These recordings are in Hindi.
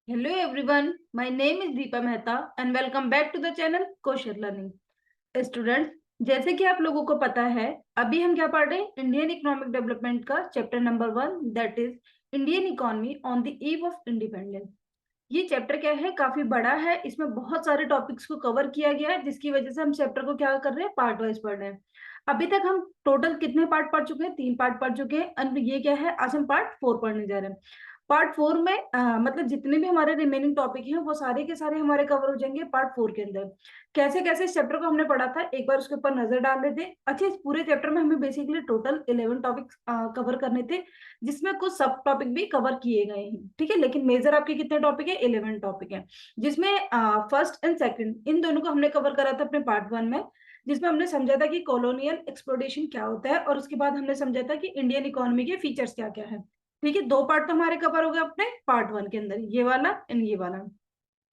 Hello everyone, my name is Deepa Mehta and welcome back to the channel Kosher Learning. Students, जैसे कि आप लोगों को पता है, अभी हम क्या पढ़ रहे हैं? इंडियन इकोनॉमिक डेवलपमेंट का chapter number 1, that is Indian economy on the eve of independence. ये चैप्टर क्या है? काफी बड़ा है, इसमें बहुत सारे टॉपिक्स को कवर किया गया है, जिसकी वजह से हम चैप्टर को क्या कर रहे हैं, पार्ट वाइज पढ़ रहे हैं। अभी तक हम टोटल कितने पार्ट पढ़ चुके हैं? 3 पार्ट पढ़ चुके हैं। और ये क्या है, आज हम पार्ट 4 पढ़ने जा रहे हैं। पार्ट 4 में मतलब जितने भी हमारे रिमेनिंग टॉपिक हैं वो सारे के सारे हमारे कवर हो जाएंगे पार्ट 4 के अंदर। कैसे कैसे इस चैप्टर को हमने पढ़ा था, एक बार उसके ऊपर नजर डाल लेते हैं। अच्छा, इस पूरे चैप्टर में हमें बेसिकली टोटल 11 टॉपिक्स कवर करने थे, जिसमें कुछ सब टॉपिक भी कवर किए गए हैं। ठीक है, लेकिन मेजर आपके कितने टॉपिक है? 11 टॉपिक है, जिसमें फर्स्ट एंड सेकंड इन दोनों को हमने कवर करा था अपने पार्ट 1 में, जिसमें हमने समझा था कि कॉलोनियल एक्सप्लोरेशन क्या होता है, और उसके बाद हमने समझा था कि इंडियन इकोनॉमी के फीचर्स क्या क्या है। ठीक है, 2 पार्ट तो हमारे कवर हो गए अपने पार्ट 1 के अंदर, ये वाला एंड ये वाला।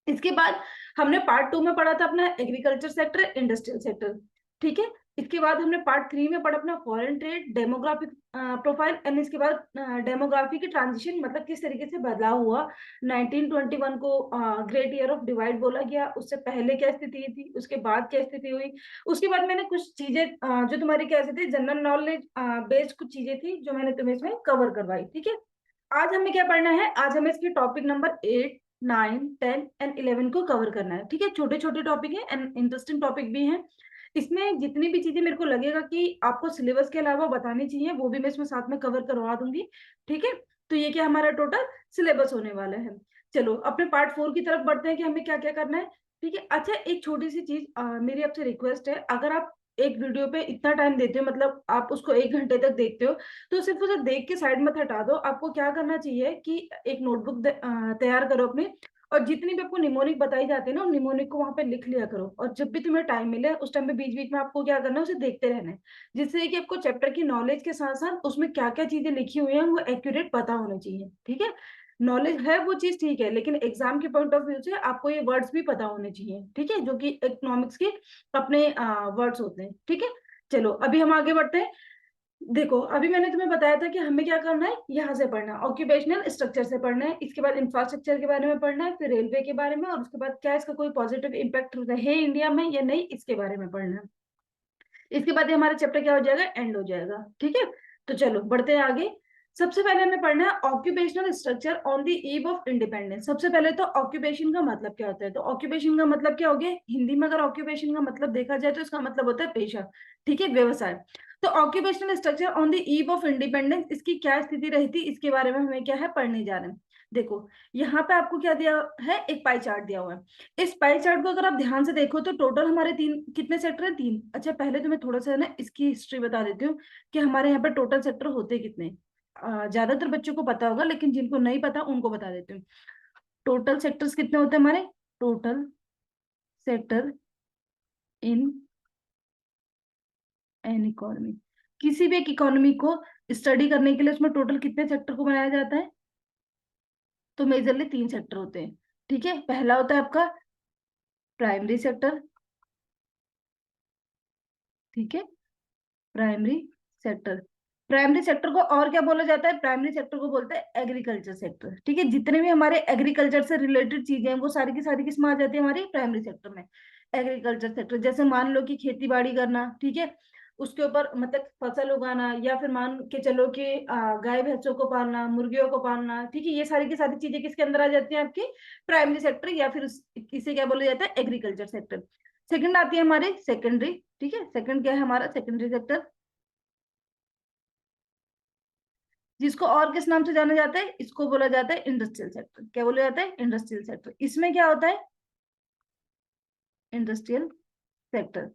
इसके बाद हमने पार्ट 2 में पढ़ा था अपना एग्रीकल्चर सेक्टर, इंडस्ट्रियल सेक्टर। ठीक है, इसके बाद हमने पार्ट 3 में पढ़ा अपना foreign trade, demographic profile, and इसके बाद डेमोग्राफी की ट्रांजिशन, मतलब किस तरीके से बदलाव हुआ। 1921 को ग्रेट ईयर ऑफ डिवाइड बोला गया, उससे पहले क्या स्थिति थी, उसके बाद क्या स्थिति हुई। उसके बाद मैंने कुछ चीजें जो तुम्हारी कैसे थे, जनरल नॉलेज बेस्ड कुछ चीजें थी जो मैंने तुम्हें इसमें कवर करवाई। ठीक है, आज हमें क्या पढ़ना है? आज हमें इसकी टॉपिक नंबर 8, 9, 10 एंड 11 को कवर करना है। ठीक है, छोटे छोटे टॉपिक है एंड इंटरेस्टिंग टॉपिक भी हैं। इसमें जितनी भी चीजें मेरे को लगेगा कि आपको सिलेबस के अलावा बतानी चाहिए, वो भी मैं इसमें साथ में कवर करवा दूंगी। ठीक है, तो ये क्या हमारा टोटल सिलेबस होने वाला है। चलो अपने पार्ट 4 की तरफ बढ़ते हैं कि हमें क्या क्या करना है। ठीक है, अच्छा एक छोटी सी चीज, मेरी आपसे रिक्वेस्ट है, अगर आप एक वीडियो पे इतना टाइम देते हो, मतलब आप उसको 1 घंटे तक देखते हो, तो सिर्फ उसे देख के साइड में हटा दो। आपको क्या करना चाहिए कि एक नोटबुक तैयार करो अपने, और जितनी भी आपको निमोनिक बताई जाती है ना, निमोनिक को वहां पे लिख लिया करो, और जब भी तुम्हें टाइम मिले उस टाइम पे बीच बीच में आपको क्या करना है, उसे देखते रहना है, जिससे कि आपको चैप्टर की नॉलेज के साथ साथ उसमें क्या क्या चीजें लिखी हुई हैं वो एक्यूरेट पता होना चाहिए। ठीक है, नॉलेज है वो चीज ठीक है, लेकिन एग्जाम के पॉइंट ऑफ व्यू से आपको ये वर्ड्स भी पता होने चाहिए। ठीक है, जो कि इकोनॉमिक्स के अपने वर्ड्स होते हैं। ठीक है, चलो अभी हम आगे बढ़ते हैं। देखो, अभी मैंने तुम्हें बताया था कि हमें क्या करना है, यहाँ से पढ़ना है, ऑक्यूपेशनल स्ट्रक्चर से पढ़ना है, इसके बाद इंफ्रास्ट्रक्चर के बारे में पढ़ना है, फिर रेलवे के बारे में, और उसके बाद क्या इसका कोई पॉजिटिव इम्पैक्ट रहे इंडिया में या नहीं, इसके बारे में पढ़ना है। इसके बाद ये हमारा चैप्टर क्या हो जाएगा, एंड हो जाएगा। ठीक है, तो चलो बढ़ते हैं आगे। सबसे पहले हमें पढ़ना है occupational structure on the eve of independence. सबसे पहले तो ऑक्यूपेशन का मतलब क्या होता है, तो ऑक्यूपेशन का मतलब क्या हो गया हिंदी में? अगर ऑक्यूपेशन का मतलब देखा जाए तो इसका मतलब होता है पेशा। ठीक है, व्यवसाय। तो occupational structure on the eve of independence, इसकी क्या स्थिति रही थी, इसके बारे में हमें क्या है पढ़ने जा रहे हैं। देखो, यहाँ पे आपको क्या दिया है, एक पाई चार्ट दिया हुआ है। इस पाई चार्ट को अगर आप ध्यान से देखो तो टोटल हमारे तीन कितने सेक्टर हैं? 3। अच्छा, पहले तो मैं थोड़ा सा ना इसकी हिस्ट्री बता देती हूँ कि हमारे यहाँ पे टोटल सेक्टर होते कितने। ज्यादातर बच्चों को पता होगा, लेकिन जिनको नहीं पता उनको बता देती हूँ। टोटल सेक्टर्स कितने होते हैं हमारे? Total sector in an economy, किसी भी एक इकोनॉमी को स्टडी करने के लिए उसमें टोटल कितने सेक्टर को बनाया जाता है? तो मेजरली 3 सेक्टर होते हैं। ठीक है, पहला होता है आपका प्राइमरी सेक्टर। ठीक है, प्राइमरी सेक्टर। प्राइमरी सेक्टर को और क्या बोला जाता है? प्राइमरी सेक्टर को बोलते हैं एग्रीकल्चर सेक्टर। ठीक है, जितने भी हमारे एग्रीकल्चर से रिलेटेड चीजें हैं वो सारी की सारी किस में आ जाती है? हमारी प्राइमरी सेक्टर में। एग्रीकल्चर सेक्टर, जैसे मान लो कि खेती बाड़ी करना, ठीक है, उसके ऊपर मतलब फसल उगाना, या फिर मान के चलो कि गाय भैंसों को पालना, मुर्गियों को पालना। ठीक है, ये सारी की सारी चीजें किसके अंदर आ जाती हैं? आपकी प्राइमरी सेक्टर, या फिर इसे क्या बोला जाता है? Agriculture sector. सेकंड आती है हमारी सेकेंडरी। ठीक है, सेकंड क्या है हमारा? सेकेंडरी सेक्टर, जिसको और किस नाम से जाना जाता है? इसको बोला जाता है इंडस्ट्रियल सेक्टर। क्या बोला जाता है? Industrial sector. इसमें क्या होता है? Industrial sector.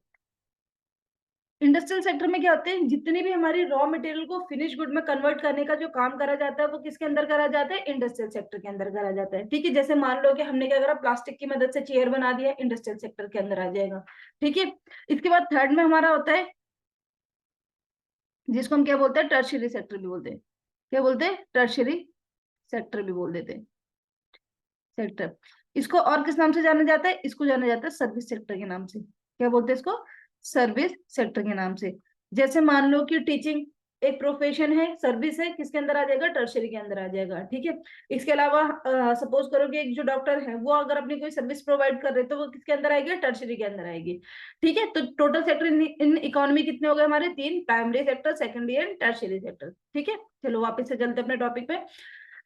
इंडस्ट्रियल सेक्टर में क्या होते हैं? जितनी भी हमारी रॉ मटेरियल को फिनिश गुड में कन्वर्ट करने का जो काम करा जाता है वो किसके अंदर करा जाता है? इंडस्ट्रियल सेक्टर के अंदर करा जाता है। ठीक है, जैसे मान लो कि हमने क्या करा, प्लास्टिक की मदद से चेयर बना दिया, इंडस्ट्रियल सेक्टर के अंदर आ जाएगा। ठीक है, इसके बाद थर्ड में हमारा होता है जिसको हम क्या बोलते हैं? टर्शियरी सेक्टर भी बोलते हैं। क्या बोलते हैं? टर्शियरी सेक्टर भी बोल देते हैं। सेक्टर, इसको और किस नाम से जाना जाता है? इसको जाना जाता है सर्विस सेक्टर के नाम से। क्या बोलते हैं इसको? सर्विस सेक्टर के नाम से। जैसे मान लो कि टीचिंग, एक प्रोफेशन है, सर्विस है, किसके अंदर आ जाएगा, टर्शरी के अंदर आ जाएगा। ठीक है, इसके अलावा सपोज करो कि एक जो डॉक्टर है वो अगर अपनी कोई सर्विस प्रोवाइड कर रहे तो वो किसके अंदर आएगी, टर्शरी के अंदर आएगी। ठीक है, तो टोटल सेक्टर इन इकोनॉमी कितने हो गए हमारे, तीन, primary sector, secondary and tertiary sector. ठीक है, चलो वापस से चलते अपने टॉपिक पे।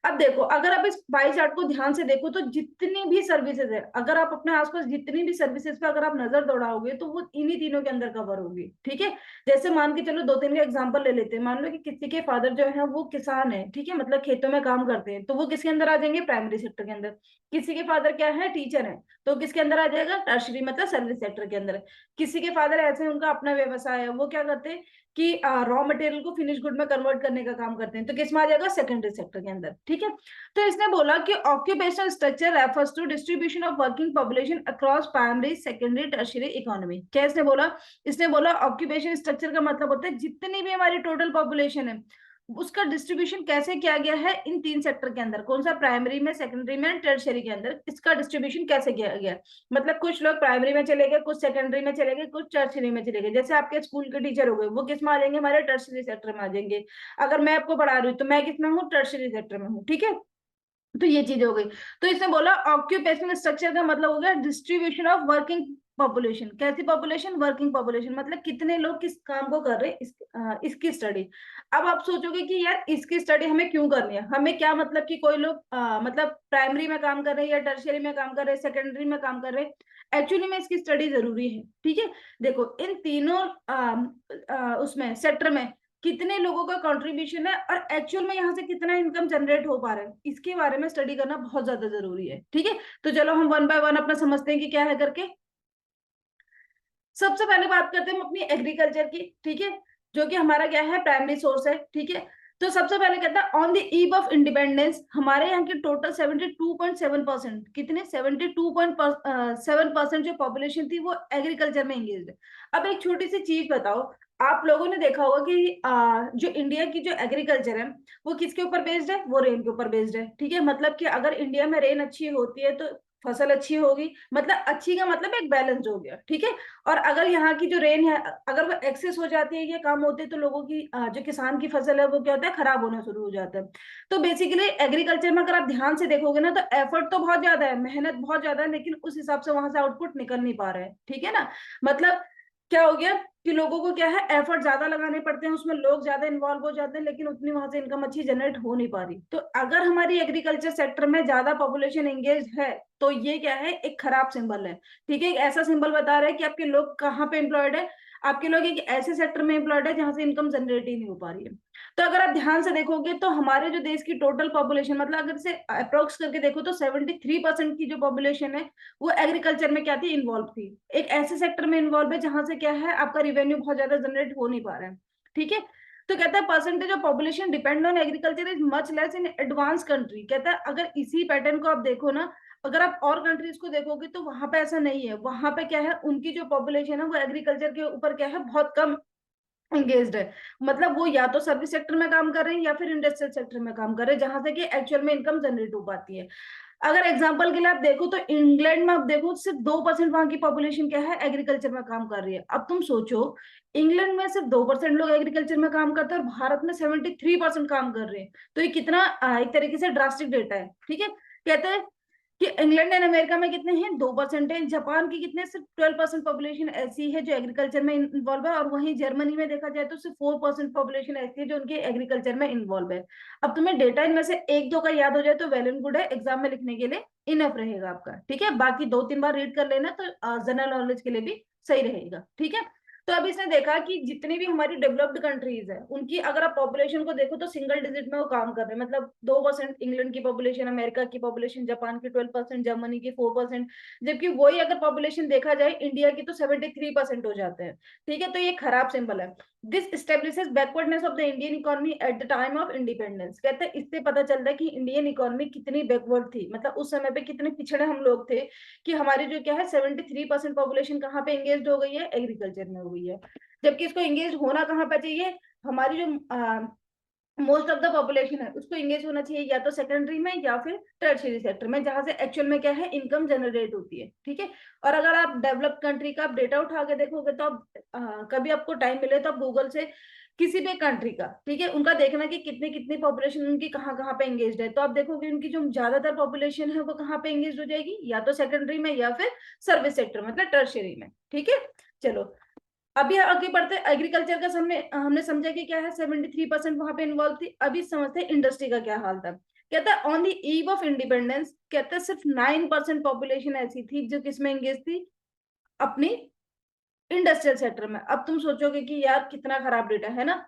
अब देखो, अगर आप इस पाई चार्ट को ध्यान से देखो तो जितनी भी सर्विसेज है, अगर आप अपने आसपास जितनी भी सर्विसेज पे अगर आप नजर दौड़ाओगे तो वो इन्हीं तीनों के अंदर कवर होगी। ठीक है, जैसे मान के चलो दो तीन का एग्जांपल ले लेते हैं। मान लो कि किसी के फादर जो है वो किसान है, ठीक है, मतलब खेतों में काम करते हैं, तो वो किसके अंदर आ जाएंगे, प्राइमरी सेक्टर के अंदर। किसी के फादर क्या है, टीचर है, तो किसके अंदर आ जाएगा, टर्शरी मतलब सर्विस सेक्टर के अंदर। किसी के फादर ऐसे हैं, उनका अपना व्यवसाय है, वो क्या करते हैं कि रॉ मटेरियल को फिनिश गुड में कन्वर्ट करने का काम करते हैं, तो किस में आ जाएगा, सेकेंडरी सेक्टर के अंदर। ठीक है, तो इसने बोला कि occupational structure refers to distribution of working population across primary, secondary, tertiary economy. क्या इसने बोला, इसने बोला ऑक्यूपेशन स्ट्रक्चर का मतलब होता है जितनी भी हमारी टोटल पॉपुलेशन है उसका डिस्ट्रीब्यूशन कैसे किया गया है इन तीन सेक्टर के अंदर, कौन सा, प्राइमरी में, सेकेंडरी में, टर्शियरी के अंदर, इसका डिस्ट्रीब्यूशन कैसे किया गया। मतलब कुछ लोग प्राइमरी में चले गए, कुछ सेकेंडरी में चले गए, कुछ टर्शियरी में चले गए। जैसे आपके स्कूल के टीचर हो गए, वो किस में आ जाएंगे, हमारे टर्शियरी सेक्टर में आ जाएंगे। अगर मैं आपको पढ़ा रही हूँ तो मैं किस में हूँ, टर्शियरी सेक्टर में हूँ। ठीक है, तो ये चीज हो गई। तो इसने बोला ऑक्यूपेशनल स्ट्रक्चर का मतलब हो गया डिस्ट्रीब्यूशन ऑफ वर्किंग पॉपुलेशन। कैसी पॉपुलेशन, वर्किंग पॉपुलेशन, मतलब कितने लोग किस काम को कर रहे हैं, इसकी स्टडी। अब आप सोचोगे कि यार इसकी स्टडी हमें क्यों करनी है, हमें क्या मतलब कि कोई लोग मतलब प्राइमरी में काम कर रहे हैं या टर्शियरी में काम कर रहे हैं, सेकेंडरी में काम कर रहे हैं, एक्चुअली में इसकी स्टडी जरूरी है। ठीक है, देखो इन तीनों उसमें सेक्टर में कितने लोगों का कंट्रीब्यूशन है और एक्चुअल में यहाँ से कितना इनकम जनरेट हो पा रहा है, इसके बारे में स्टडी करना बहुत ज्यादा जरूरी है। ठीक है, तो चलो हम वन बाय वन अपना समझते हैं कि क्या है करके। सबसे पहले बात करते हैं हम अपनी एग्रीकल्चर की। ठीक है, जो कि हमारा क्या है, प्राइमरी सोर्स है। ठीक है, तो सबसे पहले कहता है on the eve of independence हमारे यहाँ की टोटल 72.7%, कितने, 72.7% जो पॉपुलेशन थी वो एग्रीकल्चर में एंगेज है। अब एक छोटी सी चीज बताओ, आप लोगों ने देखा होगा कि जो इंडिया की जो एग्रीकल्चर है वो किसके ऊपर बेस्ड है, वो रेन के ऊपर बेस्ड है। ठीक है, मतलब कि अगर इंडिया में रेन अच्छी होती है तो फसल अच्छी होगी, मतलब अच्छी का मतलब एक बैलेंस हो गया। ठीक है, और अगर यहाँ की जो रेन है अगर वो एक्सेस हो जाती है या कम होती है तो लोगों की जो किसान की फसल है वो क्या होता है, खराब होना शुरू हो जाता है। तो बेसिकली एग्रीकल्चर में अगर आप ध्यान से देखोगे ना तो एफर्ट तो बहुत ज्यादा है, मेहनत बहुत ज्यादा है, लेकिन उस हिसाब से वहां से आउटपुट निकल नहीं पा रहा है। ठीक है ना, मतलब क्या हो गया कि लोगों को क्या है, एफर्ट ज्यादा लगाने पड़ते हैं, उसमें लोग ज्यादा इन्वॉल्व हो जाते हैं, लेकिन उतनी वहां से इनकम अच्छी जनरेट हो नहीं पा रही। तो अगर हमारी एग्रीकल्चर सेक्टर में ज्यादा पॉपुलेशन एंगेज है तो ये क्या है, एक खराब सिंबल है। ठीक है, एक ऐसा सिंबल बता रहा है कि आपके लोग कहाँ पे एम्प्लॉयड है, आपके लोग एक ऐसे सेक्टर में एम्प्लॉयड है जहां से इनकम जनरेट ही नहीं हो पा रही है। तो अगर आप ध्यान से देखोगे तो हमारे जो देश की टोटल पॉपुलेशन, मतलब अगर इसे अप्रोक्स करके देखो तो 73% की जो पॉपुलेशन है वो एग्रीकल्चर में क्या थी, इन्वॉल्व थी। एक ऐसे सेक्टर में इन्वॉल्व है जहां से क्या है, आपका रिवेन्यू बहुत ज्यादा जनरेट हो नहीं पा रहा है। ठीक है, तो कहता है percentage of population depend on agriculture is much less in advance country. कहता है अगर इसी पैटर्न को आप देखो ना, अगर आप और कंट्रीज को देखोगे तो वहां पे ऐसा नहीं है, वहां पे क्या है, उनकी जो पॉपुलेशन है वो एग्रीकल्चर के ऊपर क्या है, बहुत कम एंगेज्ड है। मतलब वो या तो सर्विस सेक्टर में काम कर रहे हैं या फिर इंडस्ट्रियल सेक्टर में काम कर रहे हैं जहां से कि एक्चुअल में इनकम जनरेट हो पाती है। अगर एग्जांपल के लिए आप देखो तो इंग्लैंड में आप देखो सिर्फ 2% वहां की पॉपुलेशन क्या है, एग्रीकल्चर में काम कर रही है। अब तुम सोचो, इंग्लैंड में सिर्फ 2% लोग एग्रीकल्चर में काम करते हैं और भारत में 73% काम कर रहे हैं। तो ये कितना एक तरीके से ड्रास्टिक डेटा है। ठीक है, कहते हैं कि इंग्लैंड एंड अमेरिका में कितने हैं, 2% है। जापान की कितने, सिर्फ 12% पॉपुलेशन ऐसी है जो एग्रीकल्चर में इन्वॉल्व है, और वहीं जर्मनी में देखा जाए तो सिर्फ 4% पॉपुलेशन ऐसी है जो उनके एग्रीकल्चर में इन्वॉल्व है। अब तुम्हें डेटा इनमें से एक दो का याद हो जाए तो वेल एंड गुड है, एग्जाम में लिखने के लिए इनफ रहेगा आपका। ठीक है, बाकी दो तीन बार रीड कर लेना तो जनरल नॉलेज के लिए भी सही रहेगा। ठीक है, तो अब इसने देखा कि जितनी भी हमारी डेवलप्ड कंट्रीज है उनकी अगर आप पॉपुलेशन को देखो तो सिंगल डिजिट में वो काम कर रहे हैं। मतलब 2% इंग्लैंड की पॉपुलेशन, अमेरिका की पॉपुलेशन, जापान की 12%, जर्मनी की 4%, जबकि वही अगर पॉपुलेशन देखा जाए इंडिया की तो 73% हो जाते हैं। ठीक है, तो ये खराब सिंबल है। This establishes backwardness of the Indian economy at the time of independence. कहते हैं इससे पता चलता है कि इंडियन इकोनॉमी कितनी बैकवर्ड थी, मतलब उस समय पे कितने पिछड़े हम लोग थे कि हमारी जो क्या है 73% पॉपुलेशन कहाँ पे एंगेज हो गई है, एग्रीकल्चर में हो गई है। जबकि इसको एंगेज होना कहाँ पे चाहिए, हमारी जो मोस्ट ऑफ द पॉपुलेशन है उसको एंगेज होना चाहिए या तो सेकेंडरी में या फिर टर्शियरी सेक्टर में, जहां से एक्चुअल में क्या है, इनकम जनरेट होती है। ठीक है, और अगर आप डेवलप्ड कंट्री का आप डेटा उठा के देखोगे तो आप कभी आपको टाइम मिले तो आप गूगल से किसी भी कंट्री का, ठीक है, उनका देखना कि कितनी कितनी पॉपुलेशन उनकी कहाँ कहाँ पे एंगेज है। तो आप देखोगे उनकी जो ज्यादातर पॉपुलेशन है वो कहाँ पे एंगेज हो जाएगी, या तो सेकेंडरी में या फिर सर्विस सेक्टर मतलब टर्शियरी में, ठीक है। चलो अभी आगे बढ़ते हैं। एग्रीकल्चर का हमने हमने समझा कि क्या है, 73% वहां पे इन्वॉल्व थी। अभी समझते हैं इंडस्ट्री का क्या हाल था। कहता है on the eve of independence, कहता है सिर्फ 9% पॉपुलेशन ऐसी थी जो किसमें एंगेज थी, अपनी इंडस्ट्रियल सेक्टर में। अब तुम सोचोगे कि यार कितना खराब डेटा है ना,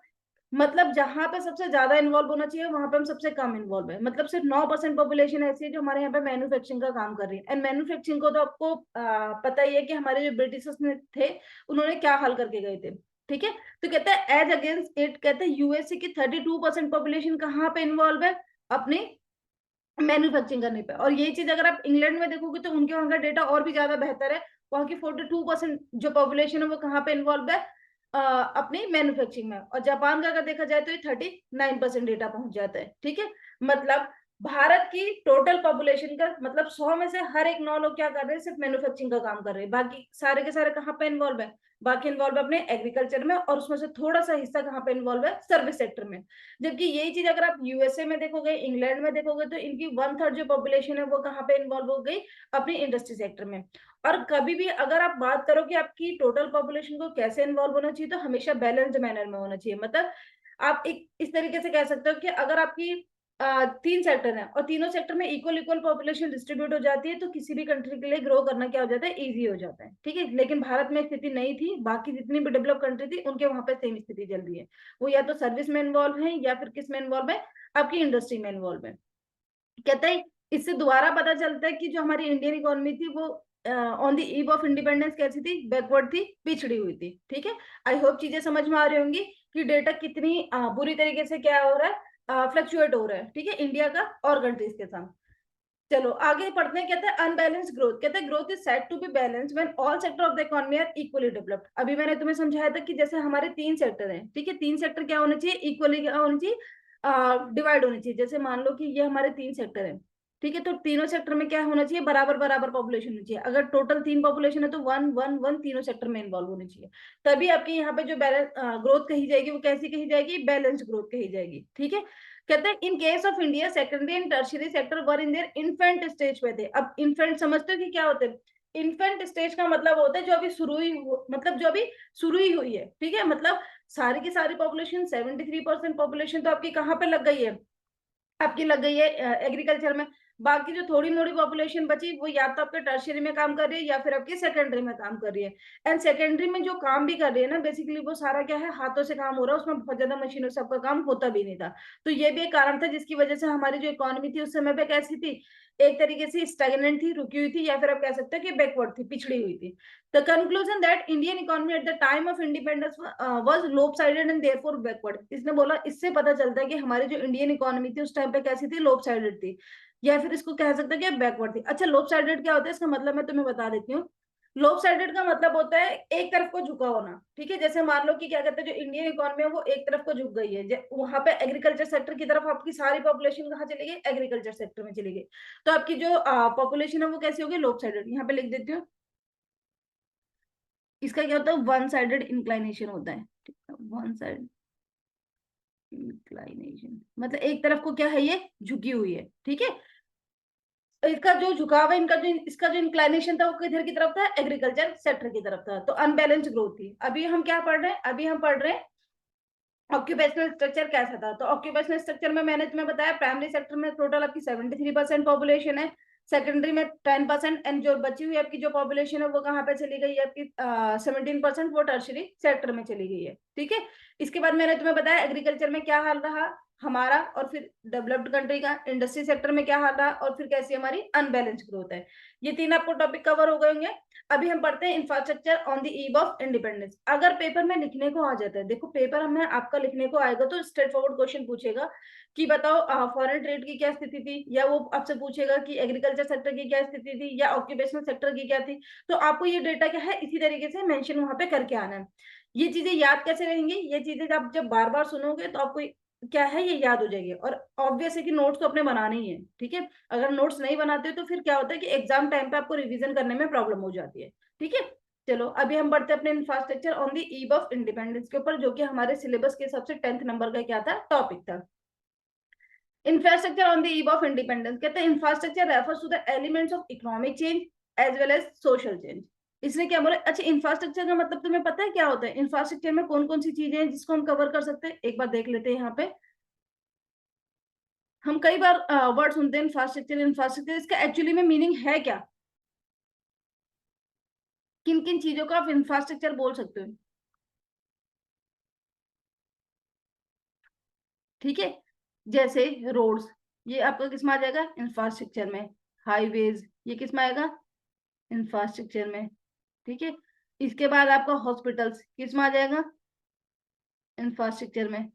मतलब जहां पे सबसे ज्यादा इन्वॉल्व होना चाहिए वहां पे हम सबसे कम इन्वॉल्व है। मतलब सिर्फ 9% पॉपुलेशन ऐसी है जो हमारे यहाँ पे मैन्युफैक्चरिंग का काम कर रही है। एंड मैन्युफैक्चरिंग को तो आपको पता ही है कि हमारे जो ब्रिटिशर्स ने थे उन्होंने क्या हाल करके गए थे, ठीक है। तो कहते हैं एज अगेंस्ट इट, कहते हैं यूएसए की 32% पॉपुलेशन कहाँ पे इन्वॉल्व है, अपने मैन्युफैक्चरिंग करने पे। और ये चीज अगर आप इंग्लैंड में देखोगे तो उनके वहां का डेटा और भी ज्यादा बेहतर है। वहां की 42% जो पॉपुलेशन है वो कहाँ पे इन्वॉल्व है, अपनी मैन्युफैक्चरिंग में। और जापान का अगर देखा जाए तो ये 39% डेटा पहुंच जाता है, ठीक है। मतलब भारत की टोटल पॉपुलेशन का मतलब 100 में से हर एक 9 लोग क्या कर रहे हैं, सिर्फ मैन्युफैक्चरिंग का काम कर रहे हैं। बाकी सारे के सारे कहाँ पे इन्वॉल्व है, बाकी इन्वॉल्व है अपने एग्रीकल्चर में, और उसमें से थोड़ा सा हिस्सा कहाँ पे इन्वॉल्व है, सर्विस सेक्टर में। जबकि यही चीज अगर आप यूएसए में देखोगे, इंग्लैंड में देखोगे, तो इनकी 1/3 जो पॉपुलेशन है वो कहाँ पे इन्वॉल्व हो गई, अपनी इंडस्ट्री सेक्टर में। और कभी भी अगर आप बात करो कि आपकी टोटल पॉपुलेशन को कैसे इन्वॉल्व होना चाहिए, तो हमेशा बैलेंस्ड मैनर में होना चाहिए। मतलब आप एक इस तरीके से कह सकते हो कि अगर आपकी 3 सेक्टर है और तीनों सेक्टर में इक्वल इक्वल पॉपुलेशन डिस्ट्रीब्यूट हो जाती है, तो किसी भी कंट्री के लिए ग्रो करना क्या हो जाता है, इजी हो जाता है, ठीक है। लेकिन भारत में स्थिति नहीं थी, बाकी जितनी भी डेवलप कंट्री थी उनके वहां पे सेम स्थिति चल रही है। वो या तो सर्विस में इन्वॉल्व है या फिर किस में इन्वॉल्व है, आपकी इंडस्ट्री में इन्वॉल्व है। कहता है इससे दोबारा पता चलता है कि जो हमारी इंडियन इकोनॉमी थी वो on the eve of independence कैसी थी, बैकवर्ड थी, पिछड़ी हुई थी, ठीक है। आई होप चीजें समझ में आ रही होंगी कि डेटा कितनी बुरी तरीके से क्या हो रहा है, फ्लक्चुएट हो रहा है, ठीक है, इंडिया का और कंट्रीज के साथ। चलो आगे पढ़ते हैं। कहते हैं अनबैलेंस ग्रोथ, कहते हैं growth is said to be balance when all sector of the economy are equally developed. अभी मैंने तुम्हें समझाया था कि जैसे हमारे 3 सेक्टर हैं, ठीक है, 3 सेक्टर क्या होने चाहिए, इक्वली क्या होनी चाहिए, डिवाइड होनी चाहिए। जैसे मान लो कि ये हमारे 3 सेक्टर हैं, ठीक है, तो तीनों सेक्टर में क्या होना चाहिए, बराबर बराबर पॉपुलेशन होनी चाहिए। अगर टोटल 3 पॉपुलेशन है तो 1 1 1 तीनों सेक्टर में इन्वॉल्व होनी चाहिए। तभी आपकी यहाँ पे जो बैलेंस ग्रोथ कही जाएगी वो कैसी कही जाएगी, बैलेंस ग्रोथ कही जाएगी, ठीक है। कहते हैं in case of India secondary and tertiary sector were in their infant stage पे थे। अब इन्फेंट समझते हो कि क्या होते हैं, इन्फेंट स्टेज का मतलब होता है जो अभी शुरू ही मतलब जो अभी शुरू ही हुई है, ठीक है। मतलब सारी की सारी पॉपुलेशन 73% पॉपुलेशन तो आपकी कहाँ पे लग गई है, आपकी लग गई है एग्रीकल्चर में। बाकी जो थोड़ी मोड़ी पॉपुलेशन बची वो या तो आपके टर्शियरी में काम कर रही है या फिर आपकी सेकेंडरी में काम कर रही है। एंड सेकेंडरी में जो काम भी कर रही है ना, बेसिकली वो सारा क्या है, हाथों से काम हो रहा है, उसमें बहुत ज्यादा मशीनों से आपका काम होता भी नहीं था। तो ये भी एक कारण था जिसकी वजह से हमारी जो इकोनॉमी थी उस समय पे कैसी थी, एक तरीके से स्टैग्नेंट थी, रुकी हुई थी, या फिर आप कह सकते हो कि बैकवर्ड थी, पिछड़ी हुई थी। The conclusion that Indian economy at the time of independence was lopsided and therefore backward। इसने बोला इससे पता चलता है कि हमारी जो इंडियन इकोनॉमी थी उस टाइम पे कैसी थी, lopsided थी, या फिर इसको कह सकते हैं कि बैकवर्ड थी। अच्छा lopsided क्या होता है, इसका मतलब मैं तुम्हें बता देती हूँ। lopsided का मतलब होता है एक तरफ को झुका होना, ठीक है। जैसे मान लो कि क्या कहते हैं, जो इंडियन इकोनॉमी है वो एक तरफ को झुक गई है, वहां पे एग्रीकल्चर सेक्टर की तरफ आपकी सारी पॉपुलेशन कहाँ चली गई, एग्रीकल्चर सेक्टर में चली गई। तो आपकी जो पॉपुलेशन है वो कैसी होगी, lopsided। यहाँ पे लिख देती हूँ, इसका क्या होता है, वन साइडेड इंक्लाइनेशन होता है, ठीक है, वन साइड इंक्लाइनेशन मतलब एक तरफ को क्या है, ये झुकी हुई है, ठीक है। इसका जो झुकाव है, इनका जो इसका जो इंक्लाइनेशन था वो किधर की तरफ था, एग्रीकल्चर सेक्टर की तरफ था। तो अनबैलेंस ग्रोथ थी। अभी हम क्या पढ़ रहे हैं, अभी हम पढ़ रहे हैं ऑक्यूपेशनल स्ट्रक्चर कैसा था। तो ऑक्यूपेशनल स्ट्रक्चर में मैंने तुम्हें बताया, प्राइमरी सेक्टर में टोटल आपकी 73% पॉपुलेशन है, सेकेंडरी में 10%, एंड जो बची हुई आपकी जो पॉपुलेशन है वो कहाँ पे चली गई है, आपकी 17% वो टर्शरी सेक्टर में चली गई है, ठीक है। इसके बाद मैंने तुम्हें बताया एग्रीकल्चर में क्या हाल रहा हमारा, और फिर डेवलप्ड कंट्री का इंडस्ट्री सेक्टर में क्या हाल रहा, और फिर कैसी हमारी अनबैलेंस ग्रोथ है। ये 3 आपको टॉपिक कवर हो गए होंगे। अभी हम पढ़ते हैं infrastructure on the eve of independence. अगर पेपर में लिखने को आ जाता है, देखो पेपर हमें आपका लिखने को आएगा तो स्ट्रेट फॉरवर्ड क्वेश्चन पूछेगा कि बताओ फॉरेन ट्रेड की क्या स्थिति थी, या वो आपसे पूछेगा कि एग्रीकल्चर सेक्टर की क्या स्थिति थी, या ऑक्यूपेशनल सेक्टर की क्या थी। तो आपको ये डेटा क्या है इसी तरीके से मेंशन वहां पे करके आना है। ये चीजें याद कैसे रहेंगी, ये चीजें आप जब बार बार सुनोगे तो आपको क्या है, ये याद हो जाएगी। और ऑब्वियस है कि नोट्स तो अपने बनाने ही है, ठीक है। अगर नोट्स नहीं बनाते हो तो फिर क्या होता है कि एग्जाम टाइम पे आपको रिवीजन करने में प्रॉब्लम हो जाती है, ठीक है। चलो अभी हम बढ़ते हैं अपने infrastructure on the eve of independence के ऊपर, जो कि हमारे सिलेबस के हिसाब से 10th नंबर का क्या था, टॉपिक था। Infrastructure on the eve of independence कहते हैं infrastructure refers to the elements of economic change as well as social change. इसने क्या बोला, अच्छा इंफ्रास्ट्रक्चर का मतलब तुम्हें पता है क्या होता है? इंफ्रास्ट्रक्चर में कौन कौन सी चीजें हैं जिसको हम कवर कर सकते हैं, एक बार देख लेते हैं। यहाँ पे हम कई बार वर्ड सुनते हैं इंफ्रास्ट्रक्चर इंफ्रास्ट्रक्चर, इसका एक्चुअली में मीनिंग है क्या? किन किन चीजों को आप इंफ्रास्ट्रक्चर बोल सकते हो? ठीक है, जैसे रोड्स, ये आपका किस में आ जाएगा, इंफ्रास्ट्रक्चर में। हाईवेज, ये किस में आएगा, इंफ्रास्ट्रक्चर में। ठीक है, इसके बाद आपका हॉस्पिटल्स किस में आ जाएगा, इंफ्रास्ट्रक्चर में।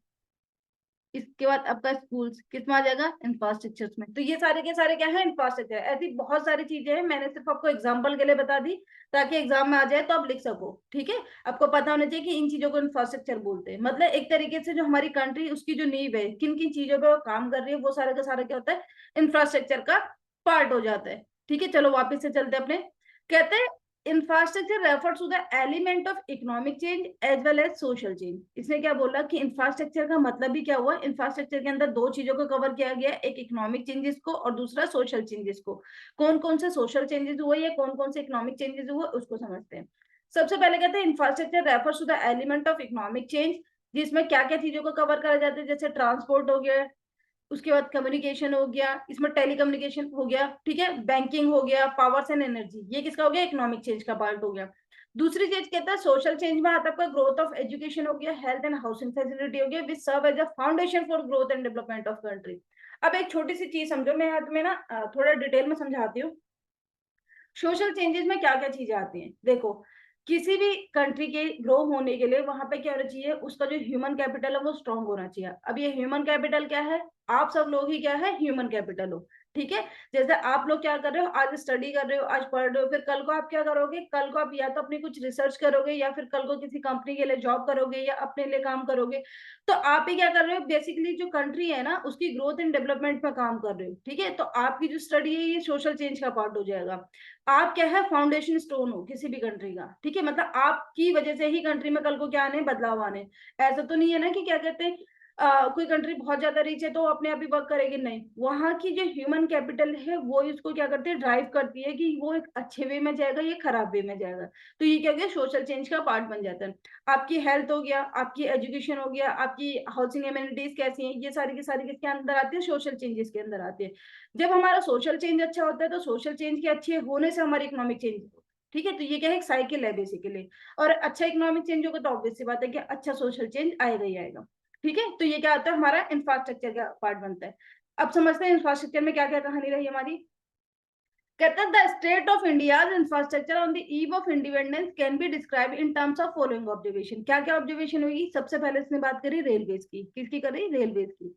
इसके बाद आपका स्कूल्स किस में आ जाएगा, इंफ्रास्ट्रक्चर में। तो ये सारे के सारे क्या है, इंफ्रास्ट्रक्चर। ऐसी बहुत सारी चीजें हैं, मैंने सिर्फ आपको एग्जांपल के लिए बता दी ताकि एग्जाम में आ जाए तो आप लिख सको। ठीक है, आपको पता होना चाहिए कि इन चीजों को इंफ्रास्ट्रक्चर बोलते हैं। मतलब एक तरीके से जो हमारी कंट्री, उसकी जो नींव है, किन किन चीजों पर काम कर रही है, वो सारा का सारा क्या होता है, इंफ्रास्ट्रक्चर का पार्ट हो जाता है। ठीक है, चलो वापिस से चलते हैं अपने। कहते हैं infrastructure refers to the element of economic change as well as social change. इसने क्या बोला कि इंफ्रास्ट्रक्चर का मतलब भी क्या हुआ, इंफ्रास्ट्रक्चर के अंदर दो चीजों को कवर किया गया, एक इकोनॉमिक चेंजेस को और दूसरा सोशल चेंजेस को। कौन कौन से सोशल चेंजेस हुए या कौन कौन से इकोनॉमिक चेंजेस हुए, उसको समझते हैं। सबसे पहले कहते हैं infrastructure refers to the element of economic change, जिसमें क्या क्या चीजों को कवर करा जाता है, जैसे ट्रांसपोर्ट हो गया, उसके बाद कम्युनिकेशन हो गया, इसमें टेलीकम्युनिकेशन हो गया, ठीक है, बैंकिंग हो गया, पावर्स एंड एनर्जी, ये किसका हो गया, इकोनॉमिक चेंज का पार्ट हो गया। दूसरी चीज कहता है सोशल चेंज में आता है आपका ग्रोथ ऑफ एजुकेशन हो गया, हेल्थ एंड हाउसिंग फैसिलिटी हो गया, which serve as a foundation for growth and development of country. अब एक छोटी सी चीज समझो, मैं यहाँ तुम्हें ना थोड़ा डिटेल में समझाती हूँ। सोशल चेंजेस में क्या क्या चीजें आती हैं, देखो। किसी भी कंट्री के ग्रो होने के लिए वहां पे क्या होना चाहिए, उसका जो ह्यूमन कैपिटल है वो स्ट्रांग होना चाहिए। अब ये ह्यूमन कैपिटल क्या है, आप सब लोग ही क्या है, ह्यूमन कैपिटल हो। ठीक है, जैसे आप लोग क्या कर रहे हो, आज स्टडी कर रहे हो, आज पढ़ रहे हो, फिर कल को आप क्या करोगे, कल को आप या तो अपनी कुछ रिसर्च करोगे या फिर कल को किसी कंपनी के लिए जॉब करोगे या अपने लिए काम करोगे। तो आप ही क्या कर रहे हो, बेसिकली जो कंट्री है ना उसकी ग्रोथ एंड डेवलपमेंट में काम कर रहे हो। ठीक है, तो आपकी जो स्टडी है ये सोशल चेंज का पार्ट हो जाएगा। आप क्या है, फाउंडेशन स्टोन हो किसी भी कंट्री का। ठीक है, मतलब आपकी वजह से ही कंट्री में कल को क्या आने, बदलाव आने। ऐसा तो नहीं है ना कि क्या कहते हैं, कोई कंट्री बहुत ज्यादा रिच है तो अपने आप ही वर्क करेगी, नहीं। वहां की जो ह्यूमन कैपिटल है वो इसको क्या करती है, ड्राइव करती है कि वो एक अच्छे वे में जाएगा या खराब वे में जाएगा। तो ये क्या गया, सोशल चेंज का पार्ट बन जाता है। आपकी हेल्थ हो गया, आपकी एजुकेशन हो गया, आपकी हाउसिंग एमिनिटीज कैसी हैं, ये सारी की सारी किसके अंदर आती है, सोशल चेंजेस के अंदर आती है। जब हमारा सोशल चेंज अच्छा होता है तो सोशल चेंज के अच्छे होने से हमारी इकोनॉमिक चेंज। ठीक है, तो ये क्या है, एक साइकिल है बेसिकली। और अच्छा इकोनॉमिक चेंज होगा तो ऑब्वियस सी बात है कि अच्छा सोशल चेंज आएगा ही आएगा। ठीक है, तो ये क्या होता है, हमारा इंफ्रास्ट्रक्चर का पार्ट बनता है। अब समझते हैं इंफ्रास्ट्रक्चर में क्या क्या कहानी रही हमारी। कहता है the state of India infrastructure on the eve of independence can be describe in terms of following observation. क्या क्या ऑब्जर्वेशन हुई, सबसे पहले इसने बात करी रेलवेज की, किसकी करी, रेलवेज की।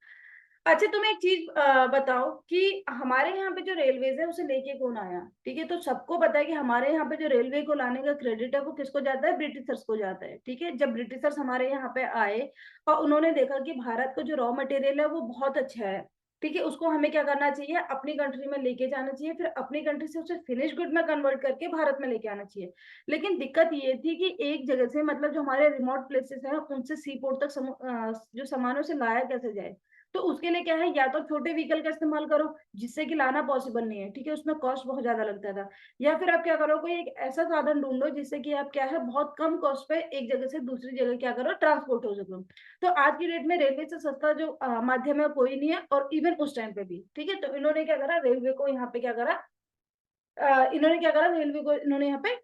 अच्छा तुम एक चीज बताओ कि हमारे यहाँ पे जो रेलवेज है उसे लेके कौन आया। ठीक है, तो सबको पता है कि हमारे यहाँ पे जो रेलवे को लाने का क्रेडिट है वो किसको जाता है, ब्रिटिशर्स को जाता है। ठीक है, जब ब्रिटिशर्स हमारे यहाँ पे आए और उन्होंने देखा कि भारत का जो रॉ मटेरियल है वो बहुत अच्छा है, ठीक है, उसको हमें क्या करना चाहिए, अपनी कंट्री में लेके जाना चाहिए, फिर अपनी कंट्री से उसे फिनिश गुड में कन्वर्ट करके भारत में लेके आना चाहिए। लेकिन दिक्कत ये थी कि एक जगह से, मतलब जो हमारे रिमोट प्लेसेस हैं उनसे सी पोर्ट तक जो सामानों से लाया कैसे जाए। तो उसके लिए क्या है, या तो छोटे व्हीकल का इस्तेमाल करो जिससे कि लाना पॉसिबल नहीं है, ठीक है, उसमें कॉस्ट बहुत ज्यादा लगता था। या फिर आप क्या करो, कोई एक ऐसा साधन ढूंढो जिससे कि आप क्या है, बहुत कम कॉस्ट पे एक जगह से दूसरी जगह क्या करो, ट्रांसपोर्ट हो सको। तो आज की डेट में रेलवे से सस्ता जो माध्यम है कोई नहीं है, और इवन उस टाइम पे भी। ठीक है, तो इन्होंने क्या करा, रेलवे को यहाँ पे क्या करा, इन्होंने क्या करा, रेलवे को इन्होंने यहाँ पे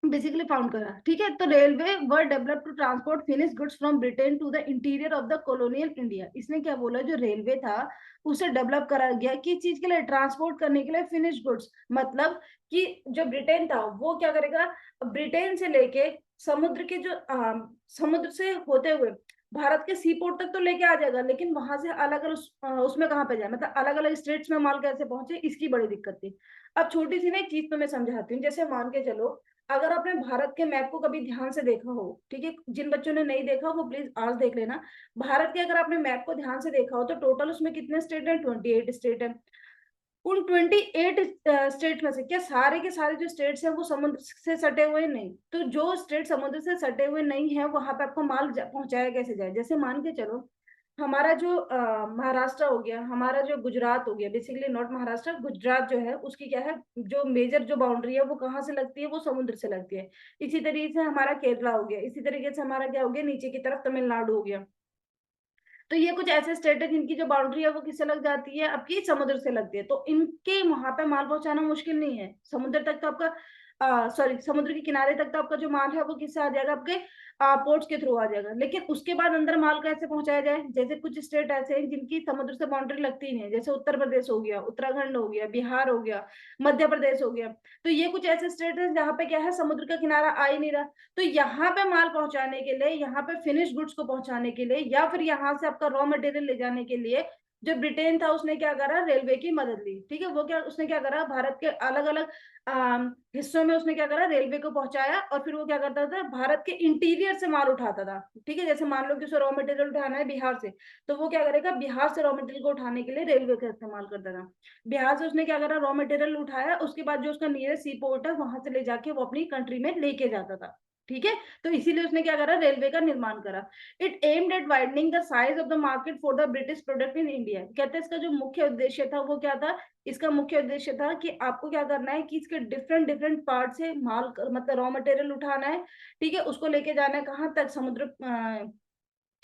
बेसिकली फाउंड करा। ठीक है, तो railway were develop to transport finish goods from Britain to the interior of the colonial India. इसने क्या बोला, जो रेलवे था उसे डेवलप करा गया किस चीज के लिए, ट्रांसपोर्ट करने के लिए फिनिश गुड्स। मतलब कि जो ब्रिटेन था वो क्या करेगा, ब्रिटेन से लेके समुद्र के जो समुद्र से होते हुए भारत के सी पोर्ट तक तो लेके आ जाएगा, लेकिन वहां से अलग अलग उसमें कहाँ पे जाए, मतलब अलग अलग स्टेट्स में माल कैसे पहुंचे, इसकी बड़ी दिक्कत थी। अब छोटी सी ना एक चीज तो मैं समझाती हूँ, जैसे मान के चलो, अगर आपने भारत के मैप को कभी ध्यान से देखा हो, ठीक है, जिन बच्चों ने नहीं देखा वो प्लीज आज देख लेना। भारत के अगर आपने मैप को ध्यान से देखा हो तो टोटल उसमें कितने स्टेट हैं, 28 स्टेट है। उन 28 स्टेट में से क्या सारे के सारे जो स्टेट्स हैं वो समुद्र से सटे हुए नहीं? तो जो स्टेट समुद्र से सटे हुए नहीं है वहां पे आपको माल पहुंचाया कैसे जाए? जैसे मान के चलो हमारा जो महाराष्ट्र हो गया, हमारा जो गुजरात हो गया, बेसिकली नॉट महाराष्ट्र, गुजरात जो है उसकी क्या है, जो मेजर जो बाउंड्री है वो कहाँ से लगती है? वो समुद्र से लगती है। इसी तरीके से हमारा केरला हो गया, इसी तरीके से हमारा क्या हो गया, नीचे की तरफ तमिलनाडु हो गया। तो ये कुछ ऐसे स्टेट है जिनकी जो बाउंड्री है वो किससे लग जाती है? आपकी समुद्र से लगती है। तो इनके वहां पे माल पहुंचाना मुश्किल नहीं है। समुद्र तक तो आपका सॉरी, समुद्र के किनारे तक तो आपका जो माल है वो किससे आ जाएगा? आपके पोर्ट्स के थ्रू आ जाएगा। लेकिन उसके बाद अंदर माल कैसे पहुंचाया जाए? जैसे कुछ स्टेट ऐसे हैं जिनकी समुद्र से बाउंड्री लगती ही नहीं है, जैसे उत्तर प्रदेश हो गया, उत्तराखंड हो गया, बिहार हो गया, मध्य प्रदेश हो गया। तो ये कुछ ऐसे स्टेट है जहाँ पे क्या है, समुद्र का किनारा आ ही नहीं रहा। तो यहाँ पे माल पहुंचाने के लिए, यहाँ पे फिनिश गुड्स को पहुंचाने के लिए, या फिर यहाँ से आपका रॉ मटेरियल ले जाने के लिए, जो ब्रिटेन था उसने क्या करा? रेलवे की मदद ली। ठीक है, वो क्या उसने क्या करा, भारत के अलग अलग हिस्सों में उसने क्या करा, रेलवे को पहुंचाया। और फिर वो क्या करता था, भारत के इंटीरियर से माल उठाता था। ठीक है, जैसे मान लो कि उसे रॉ मटेरियल उठाना है बिहार से, तो वो क्या करेगा, बिहार से रॉ मटेरियल को उठाने के लिए रेलवे का इस्तेमाल करता था। बिहार से उसने क्या करा, रॉ मटेरियल उठाया, उसके बाद जो उसका नियरेस्ट सी पोर्ट है वहां से ले जाके वो अपनी कंट्री में लेके जाता था। ठीक है, तो इसीलिए उसने क्या करा, रेलवे का निर्माण करा। It aimed at widening the size of the market for the British product in India. कहते हैं इसका जो मुख्य उद्देश्य था वो क्या था? इसका मुख्य उद्देश्य था कि आपको क्या करना है कि इसके डिफरेंट डिफरेंट पार्ट से माल मतलब रॉ मटेरियल उठाना है। ठीक है, उसको लेके जाना है कहाँ तक? समुद्र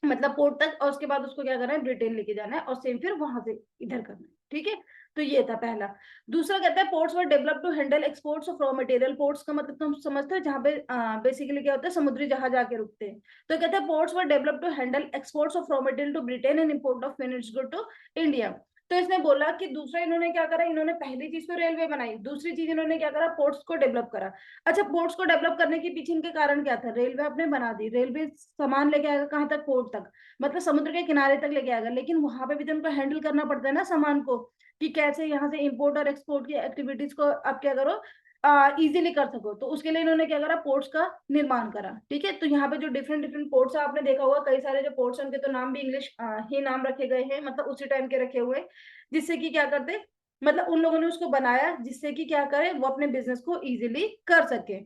मतलब पोर्ट तक, और उसके बाद उसको क्या करना है, ब्रिटेन लेके जाना है, और सेम फिर वहां से इधर करना है। ठीक है, तो ये था पहला। दूसरा कहता है ports were develop to handle exports of raw material. Ports का मतलब तुम समझते हो, जहाँ पे बेसिकली क्या होता है, समुद्री जहाज आके रुकते हैं। तो कहते हैं ports were develop to handle exports of raw material to Britain and import of finished good to India. तो इसने बोला कि दूसरा इन्होंने क्या करा, इन्होंने पहली चीज तो रेलवे बनाई, दूसरी चीज इन्होंने क्या करा, पोर्ट्स को डेवलप करा। अच्छा, पोर्ट्स को डेवलप करने के पीछे इनके कारण क्या था? रेलवे आपने बना दी, रेलवे सामान लेके आएगा कहाँ तक? पोर्ट तक, मतलब समुद्र के किनारे तक लेके आएगा। लेकिन वहां पे भी तो उनको हैंडल करना पड़ता है ना सामान को, कि कैसे यहाँ से इंपोर्ट और एक्सपोर्ट की एक्टिविटीज को आप क्या करो, इजीली कर सको। तो उसके लिए इन्होंने क्या करा, पोर्ट्स का निर्माण करा। ठीक है, तो यहाँ पे जो डिफरेंट डिफरेंट पोर्ट्स है, आपने देखा होगा कई सारे जो पोर्ट्स हैं उनके तो नाम भी इंग्लिश ही नाम रखे गए हैं, मतलब उसी टाइम के रखे हुए, जिससे कि क्या करते, मतलब उन लोगों ने उसको बनाया जिससे कि क्या करे, वो अपने बिजनेस को इजीली कर सके।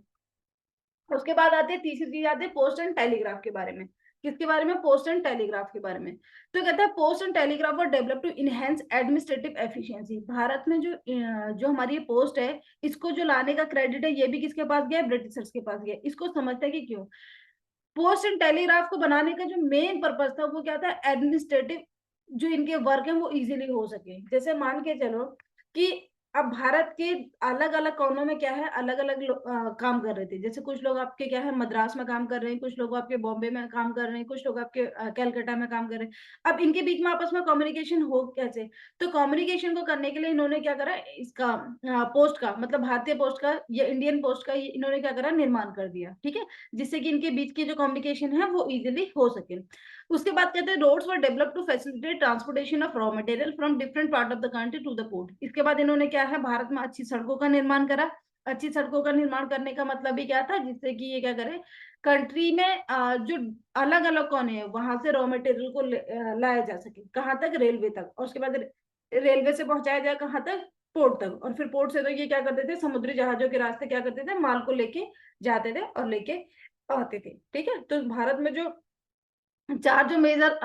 उसके बाद आते हैं तीसरी चीज, आती है पोस्ट एंड टेलीग्राफ के बारे में। किसके बारे में? पोस्ट एंड टेलीग्राफ के बारे में। तो कहता है पोस्ट एंड टेलीग्राफ और develop to enhance administrative efficiency. Bharat में जो हमारी पोस्ट है, इसको जो लाने का क्रेडिट है ये भी किसके पास गया? ब्रिटिशर्स के पास गया। इसको समझते हैं कि क्यों पोस्ट एंड टेलीग्राफ को बनाने का जो मेन पर्पज था वो क्या था? एडमिनिस्ट्रेटिव जो इनके वर्क है वो इजीली हो सके। जैसे मान के चलो कि अब भारत के अलग अलग कोनों में क्या है, अलग अलग काम कर रहे थे। जैसे कुछ लोग आपके क्या है, मद्रास में काम कर रहे हैं, कुछ लोग आपके बॉम्बे में काम कर रहे हैं, कुछ लोग आपके कैलकाटा में काम कर रहे हैं। अब इनके बीच में आपस में कम्युनिकेशन हो कैसे? तो कम्युनिकेशन को करने के लिए इन्होंने क्या करा, इसका पोस्ट का मतलब भारतीय पोस्ट का या इंडियन पोस्ट का इन्होंने क्या करा, निर्माण कर दिया। ठीक है, जिससे कि इनके बीच की जो कम्युनिकेशन है वो इजिली हो सके। उसके बाद कहते हैं roads were develop to facilitate transportation of raw material from different part of the country to the port. इसके बाद इन्होंने क्या है, भारत में अच्छी सड़कों का निर्माण करा। अच्छी सड़कों का निर्माण करने का मतलब भी क्या था, जिससे कि ये क्या करे, कंट्री में जो अलग अलग कोने हैं वहां से रॉ मटेरियल को लाया जा सके, कहाँ तक? रेलवे तक। और उसके बाद रेलवे से पहुंचाया जाए कहाँ तक? पोर्ट तक। और फिर पोर्ट से तो ये क्या करते थे, समुद्री जहाजों के रास्ते क्या करते थे, माल को लेके जाते थे और लेके आते थे। ठीक है, तो भारत में जो चार जो मेजर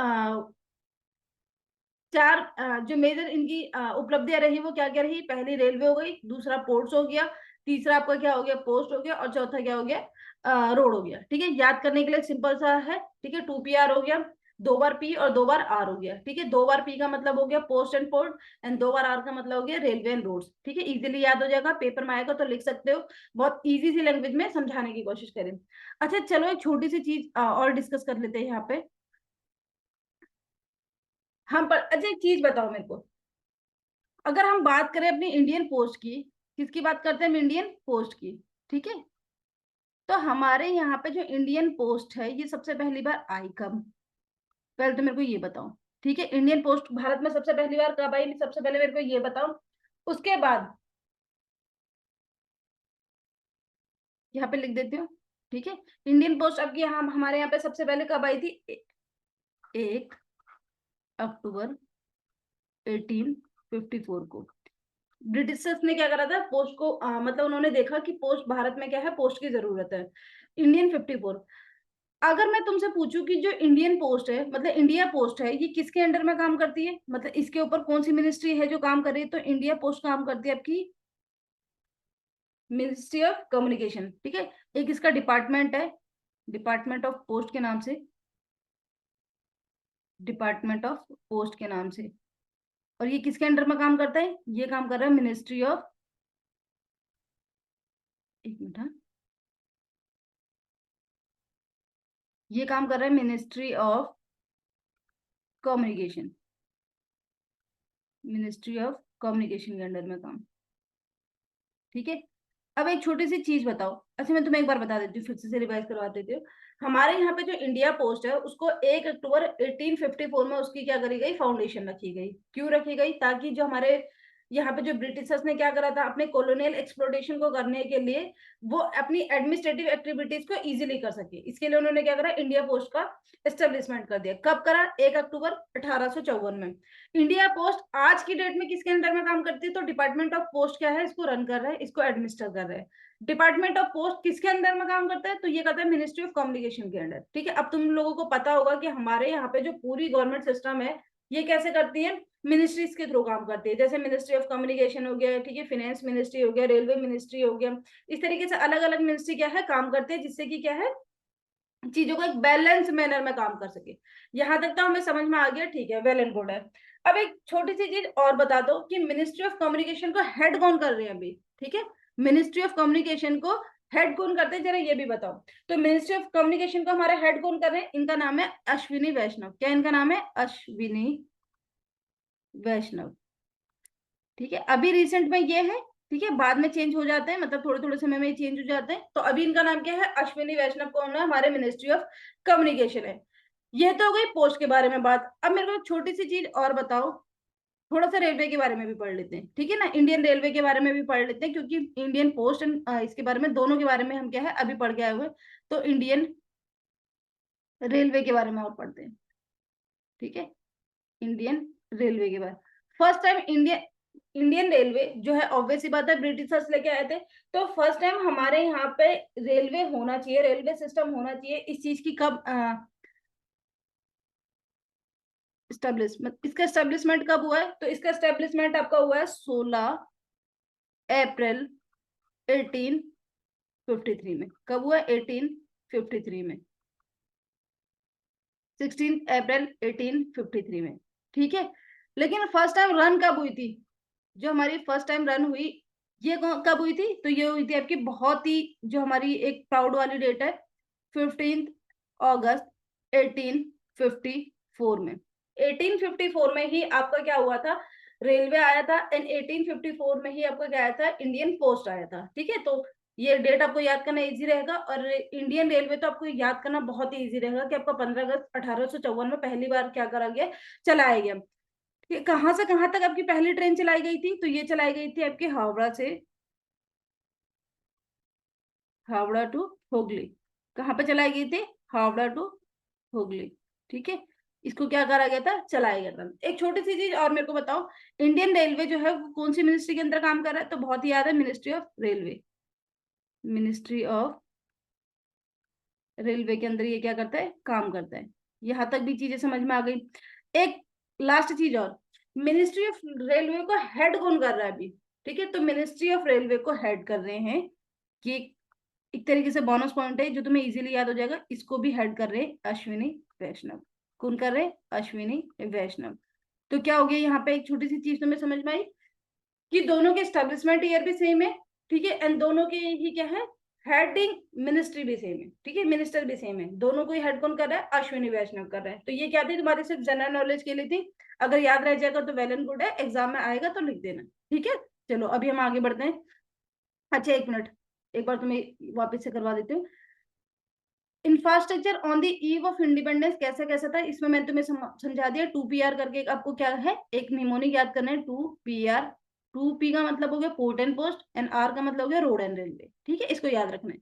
जो मेजर इनकी उपलब्धियां रही वो क्या क्या रही? पहली रेलवे हो गई, दूसरा पोर्ट्स हो गया, तीसरा आपका क्या हो गया, पोस्ट हो गया, और चौथा क्या हो गया, रोड हो गया। ठीक है, याद करने के लिए सिंपल सा है। ठीक है, 2 PR हो गया, 2 बार P और 2 बार R हो गया। ठीक है, 2 बार P का मतलब हो गया post and port, and 2 bar R का मतलब हो गया रेलवे एंड रोड्स। ठीक है, इजीली याद हो जाएगा, पेपर में आएगा तो लिख सकते हो। बहुत इजी सी लैंग्वेज में समझाने की कोशिश करें। अच्छा चलो, एक छोटी सी चीज और डिस्कस कर लेते हैं यहाँ पे। हम पर अच्छा एक चीज बताओ मेरे को, अगर हम बात करें अपनी इंडियन पोस्ट की, किसकी बात करते हैं हम? इंडियन पोस्ट की। ठीक है, तो हमारे यहाँ पे जो इंडियन पोस्ट है ये सबसे पहली बार आई कब? पहले तो मेरे को ये बताओ। ठीक है, इंडियन पोस्ट भारत में सबसे पहली बार कब आई? सबसे पहले मेरे को ये बताओ। उसके बाद यहाँ पे लिख देती हूँ। ठीक है, इंडियन पोस्ट अब की हम हमारे यहाँ पे सबसे पहले कब आई थी? 1 अक्टूबर 1854 को। ब्रिटिशर्स ने क्या करा था, पोस्ट को मतलब उन्होंने देखा कि पोस्ट भारत में क्या है, पोस्ट की जरूरत है। इंडियन 54। अगर मैं तुमसे पूछूं कि जो इंडियन पोस्ट है, मतलब इंडिया पोस्ट है, ये किसके अंडर में काम करती है, मतलब इसके ऊपर कौन सी मिनिस्ट्री है जो काम कर रही है, तो इंडिया पोस्ट काम करती है आपकी मिनिस्ट्री ऑफ कम्युनिकेशन। ठीक है, एक इसका डिपार्टमेंट है, डिपार्टमेंट ऑफ पोस्ट के नाम से, डिपार्टमेंट ऑफ पोस्ट के नाम से। और ये किसके अंडर में काम करता है, ये काम कर रहा है मिनिस्ट्री ऑफ, एक मिनट हाँ, ये काम कर रहा है ministry of communication, ministry of communication के अंडर में काम। ठीक है, अब एक छोटी सी चीज बताओ, अच्छा मैं तुम्हें एक बार बता देती हूँ, फिर से रिवाइज करवा देती हूँ। हमारे यहाँ पे जो इंडिया पोस्ट है उसको 1 अक्टूबर 1854 में उसकी क्या करी गई, फाउंडेशन रखी गई। क्यों रखी गई, ताकि जो हमारे यहाँ पे जो ब्रिटिशर्स ने क्या करा था, अपने कॉलोनियल एक्सप्लोटेशन को करने के लिए वो अपनी एडमिनिस्ट्रेटिव एक्टिविटीज को इजीली कर सके, इसके लिए उन्होंने क्या करा, इंडिया पोस्ट का एस्टेब्लिशमेंट कर दिया। कब करा, 1 अक्टूबर 1854 में। इंडिया पोस्ट आज की डेट में किसके अंडर में काम करती है, तो डिपार्टमेंट ऑफ पोस्ट क्या है, इसको रन कर रहा है, इसको एडमिनिस्टर कर रहा है। डिपार्टमेंट ऑफ पोस्ट किसके अंदर में काम करता है, तो ये करता है मिनिस्ट्री ऑफ कम्युनिकेशन के अंडर। ठीक है, अब तुम लोगों को पता होगा कि हमारे यहाँ पे जो पूरी गवर्नमेंट सिस्टम है ये कैसे करती है, मिनिस्ट्रीज के थ्रू काम करती है। जैसे मिनिस्ट्री ऑफ कम्युनिकेशन हो गया, ठीक है, फाइनेंस मिनिस्ट्री हो गया, रेलवे मिनिस्ट्री हो गया, इस तरीके से अलग अलग मिनिस्ट्री क्या है, काम करते हैं, जिससे कि क्या है, चीजों को एक बैलेंस मैनर में काम कर सके। यहां तक तो हमें समझ में आ गया, ठीक है, वेल एंड गुड है। अब एक छोटी सी चीज और बता दो कि मिनिस्ट्री ऑफ कम्युनिकेशन को हेड कौन कर रहे हैं अभी। ठीक है, मिनिस्ट्री ऑफ कम्युनिकेशन को हेड कौन करते हैं, जरा ये भी बताओ। तो मिनिस्ट्री ऑफ कम्युनिकेशन को हमारे हेड कौन कर रहे हैं, इनका नाम है अश्विनी वैष्णव। क्या इनका नाम है, अश्विनी वैष्णव। ठीक है, अभी रिसेंट में ये है, ठीक है, बाद में चेंज हो जाते हैं, मतलब थोड़े थोड़े समय में ही चेंज हो जाते हैं। तो अभी इनका नाम क्या है, अश्विनी वैष्णव, कौन है, हमारे मिनिस्ट्री ऑफ कम्युनिकेशन है। ये तो हो गई पोस्ट के बारे में बात। अब मेरे को एक छोटी सी चीज और बताओ, थोड़ा सा रेलवे के बारे में भी पढ़ लेते हैं, ठीक है ना, इंडियन रेलवे के बारे में भी पढ़ लेते हैं, क्योंकि इंडियन पोस्ट एंड इसके बारे में, दोनों के बारे में हम क्या है अभी पढ़ के आए हुए हैं। तो इंडियन रेलवे के बारे में और पढ़ते हैं। ठीक है, इंडियन रेलवे के बारे, first time Indian Indian railway जो है, ऑब्वियस सी बात है ब्रिटिशर्स लेके आए थे। तो फर्स्ट टाइम हमारे यहाँ पे रेलवे होना चाहिए, रेलवे सिस्टम होना चाहिए, इस चीज की कब स्टेब्लिशमेंट, इसका स्टेब्लिशमेंट कब हुआ है, तो इसका स्टेब्लिशमेंट आपका हुआ है 16 अप्रैल 1853 में। कब हुआ, 1853 में, 16 अप्रैल 1853 में। ठीक है, लेकिन फर्स्ट टाइम रन कब हुई थी, जो हमारी फर्स्ट टाइम रन हुई, ये कब हुई थी, तो ये हुई थी आपकी बहुत ही, जो हमारी एक प्राउड वाली डेट है, 15 अगस्त 1854 में। 1854 में ही आपका क्या हुआ था, रेलवे आया था, एंड 1854 में ही आपका क्या आया था, इंडियन पोस्ट आया था। ठीक है, तो ये डेट आपको याद करना इजी रहेगा, और इंडियन रेलवे तो आपको याद करना बहुत ही इजी रहेगा कि आपका 15 अगस्त 1854 में पहली बार क्या करा गया, चलाया गया। कहाँ से कहाँ तक आपकी पहली ट्रेन चलाई गई थी, तो ये चलाई गई थी आपकी हावड़ा से, हावड़ा टू हुगली। कहाँ पे चलाई गई थी, हावड़ा टू हुगली। ठीक है, इसको क्या करा गया था, चलाया गया था। एक छोटी सी चीज और मेरे को बताओ, इंडियन रेलवे जो है वो कौन सी मिनिस्ट्री के अंदर काम कर रहा है, तो बहुत ही याद है, ministry of railway, ministry of railway के अंदर ये क्या करता है, काम करता है। यहाँ तक भी चीजें समझ में आ गई। एक लास्ट चीज और, मिनिस्ट्री ऑफ रेलवे को हेड कौन कर रहा है अभी। ठीक है, तो मिनिस्ट्री ऑफ रेलवे को हेड कर रहे हैं, कि एक तरीके से बोनस पॉइंट है जो तुम्हें इजीली याद हो जाएगा, इसको भी हेड कर रहे हैं अश्विनी वैष्णव। कौन कर रहे हैं, अश्विनी वैष्णव। तो क्या हो गया, यहाँ पे एक छोटी सी चीज तुम्हें समझ में आई कि दोनों के स्टैब्लिशमेंट ईयर भी सेम है। ठीक है, एंड दोनों के ही क्या है, हेडिंग मिनिस्ट्री भी सेम है। ठीक है, मिनिस्टर भी सेम है, दोनों को ही हेड कौन कर रहा है, अश्विनी वैष्णव कर रहा है। तो ये क्या थी, तुम्हारी सिर्फ जनरल नॉलेज के लिए थी, अगर याद रह जाएगा तो वेल एंड गुड है, एग्जाम में आएगा तो लिख देना। ठीक है, चलो अभी हम आगे बढ़ते हैं। अच्छा एक मिनट, एक बार तुम्हें वापस से करवा देती हूँ। Infrastructure on the eve of independence कैसा कैसा था, इसमें मैंने तुम्हें समझा दिया। 2PR करके आपको क्या है, एक निमोनिक याद करना है, 2PR। 2P का मतलब हो गया port and post, and R का मतलब हो गया रोड एंड रेलवे। ठीक है, इसको याद रखना है।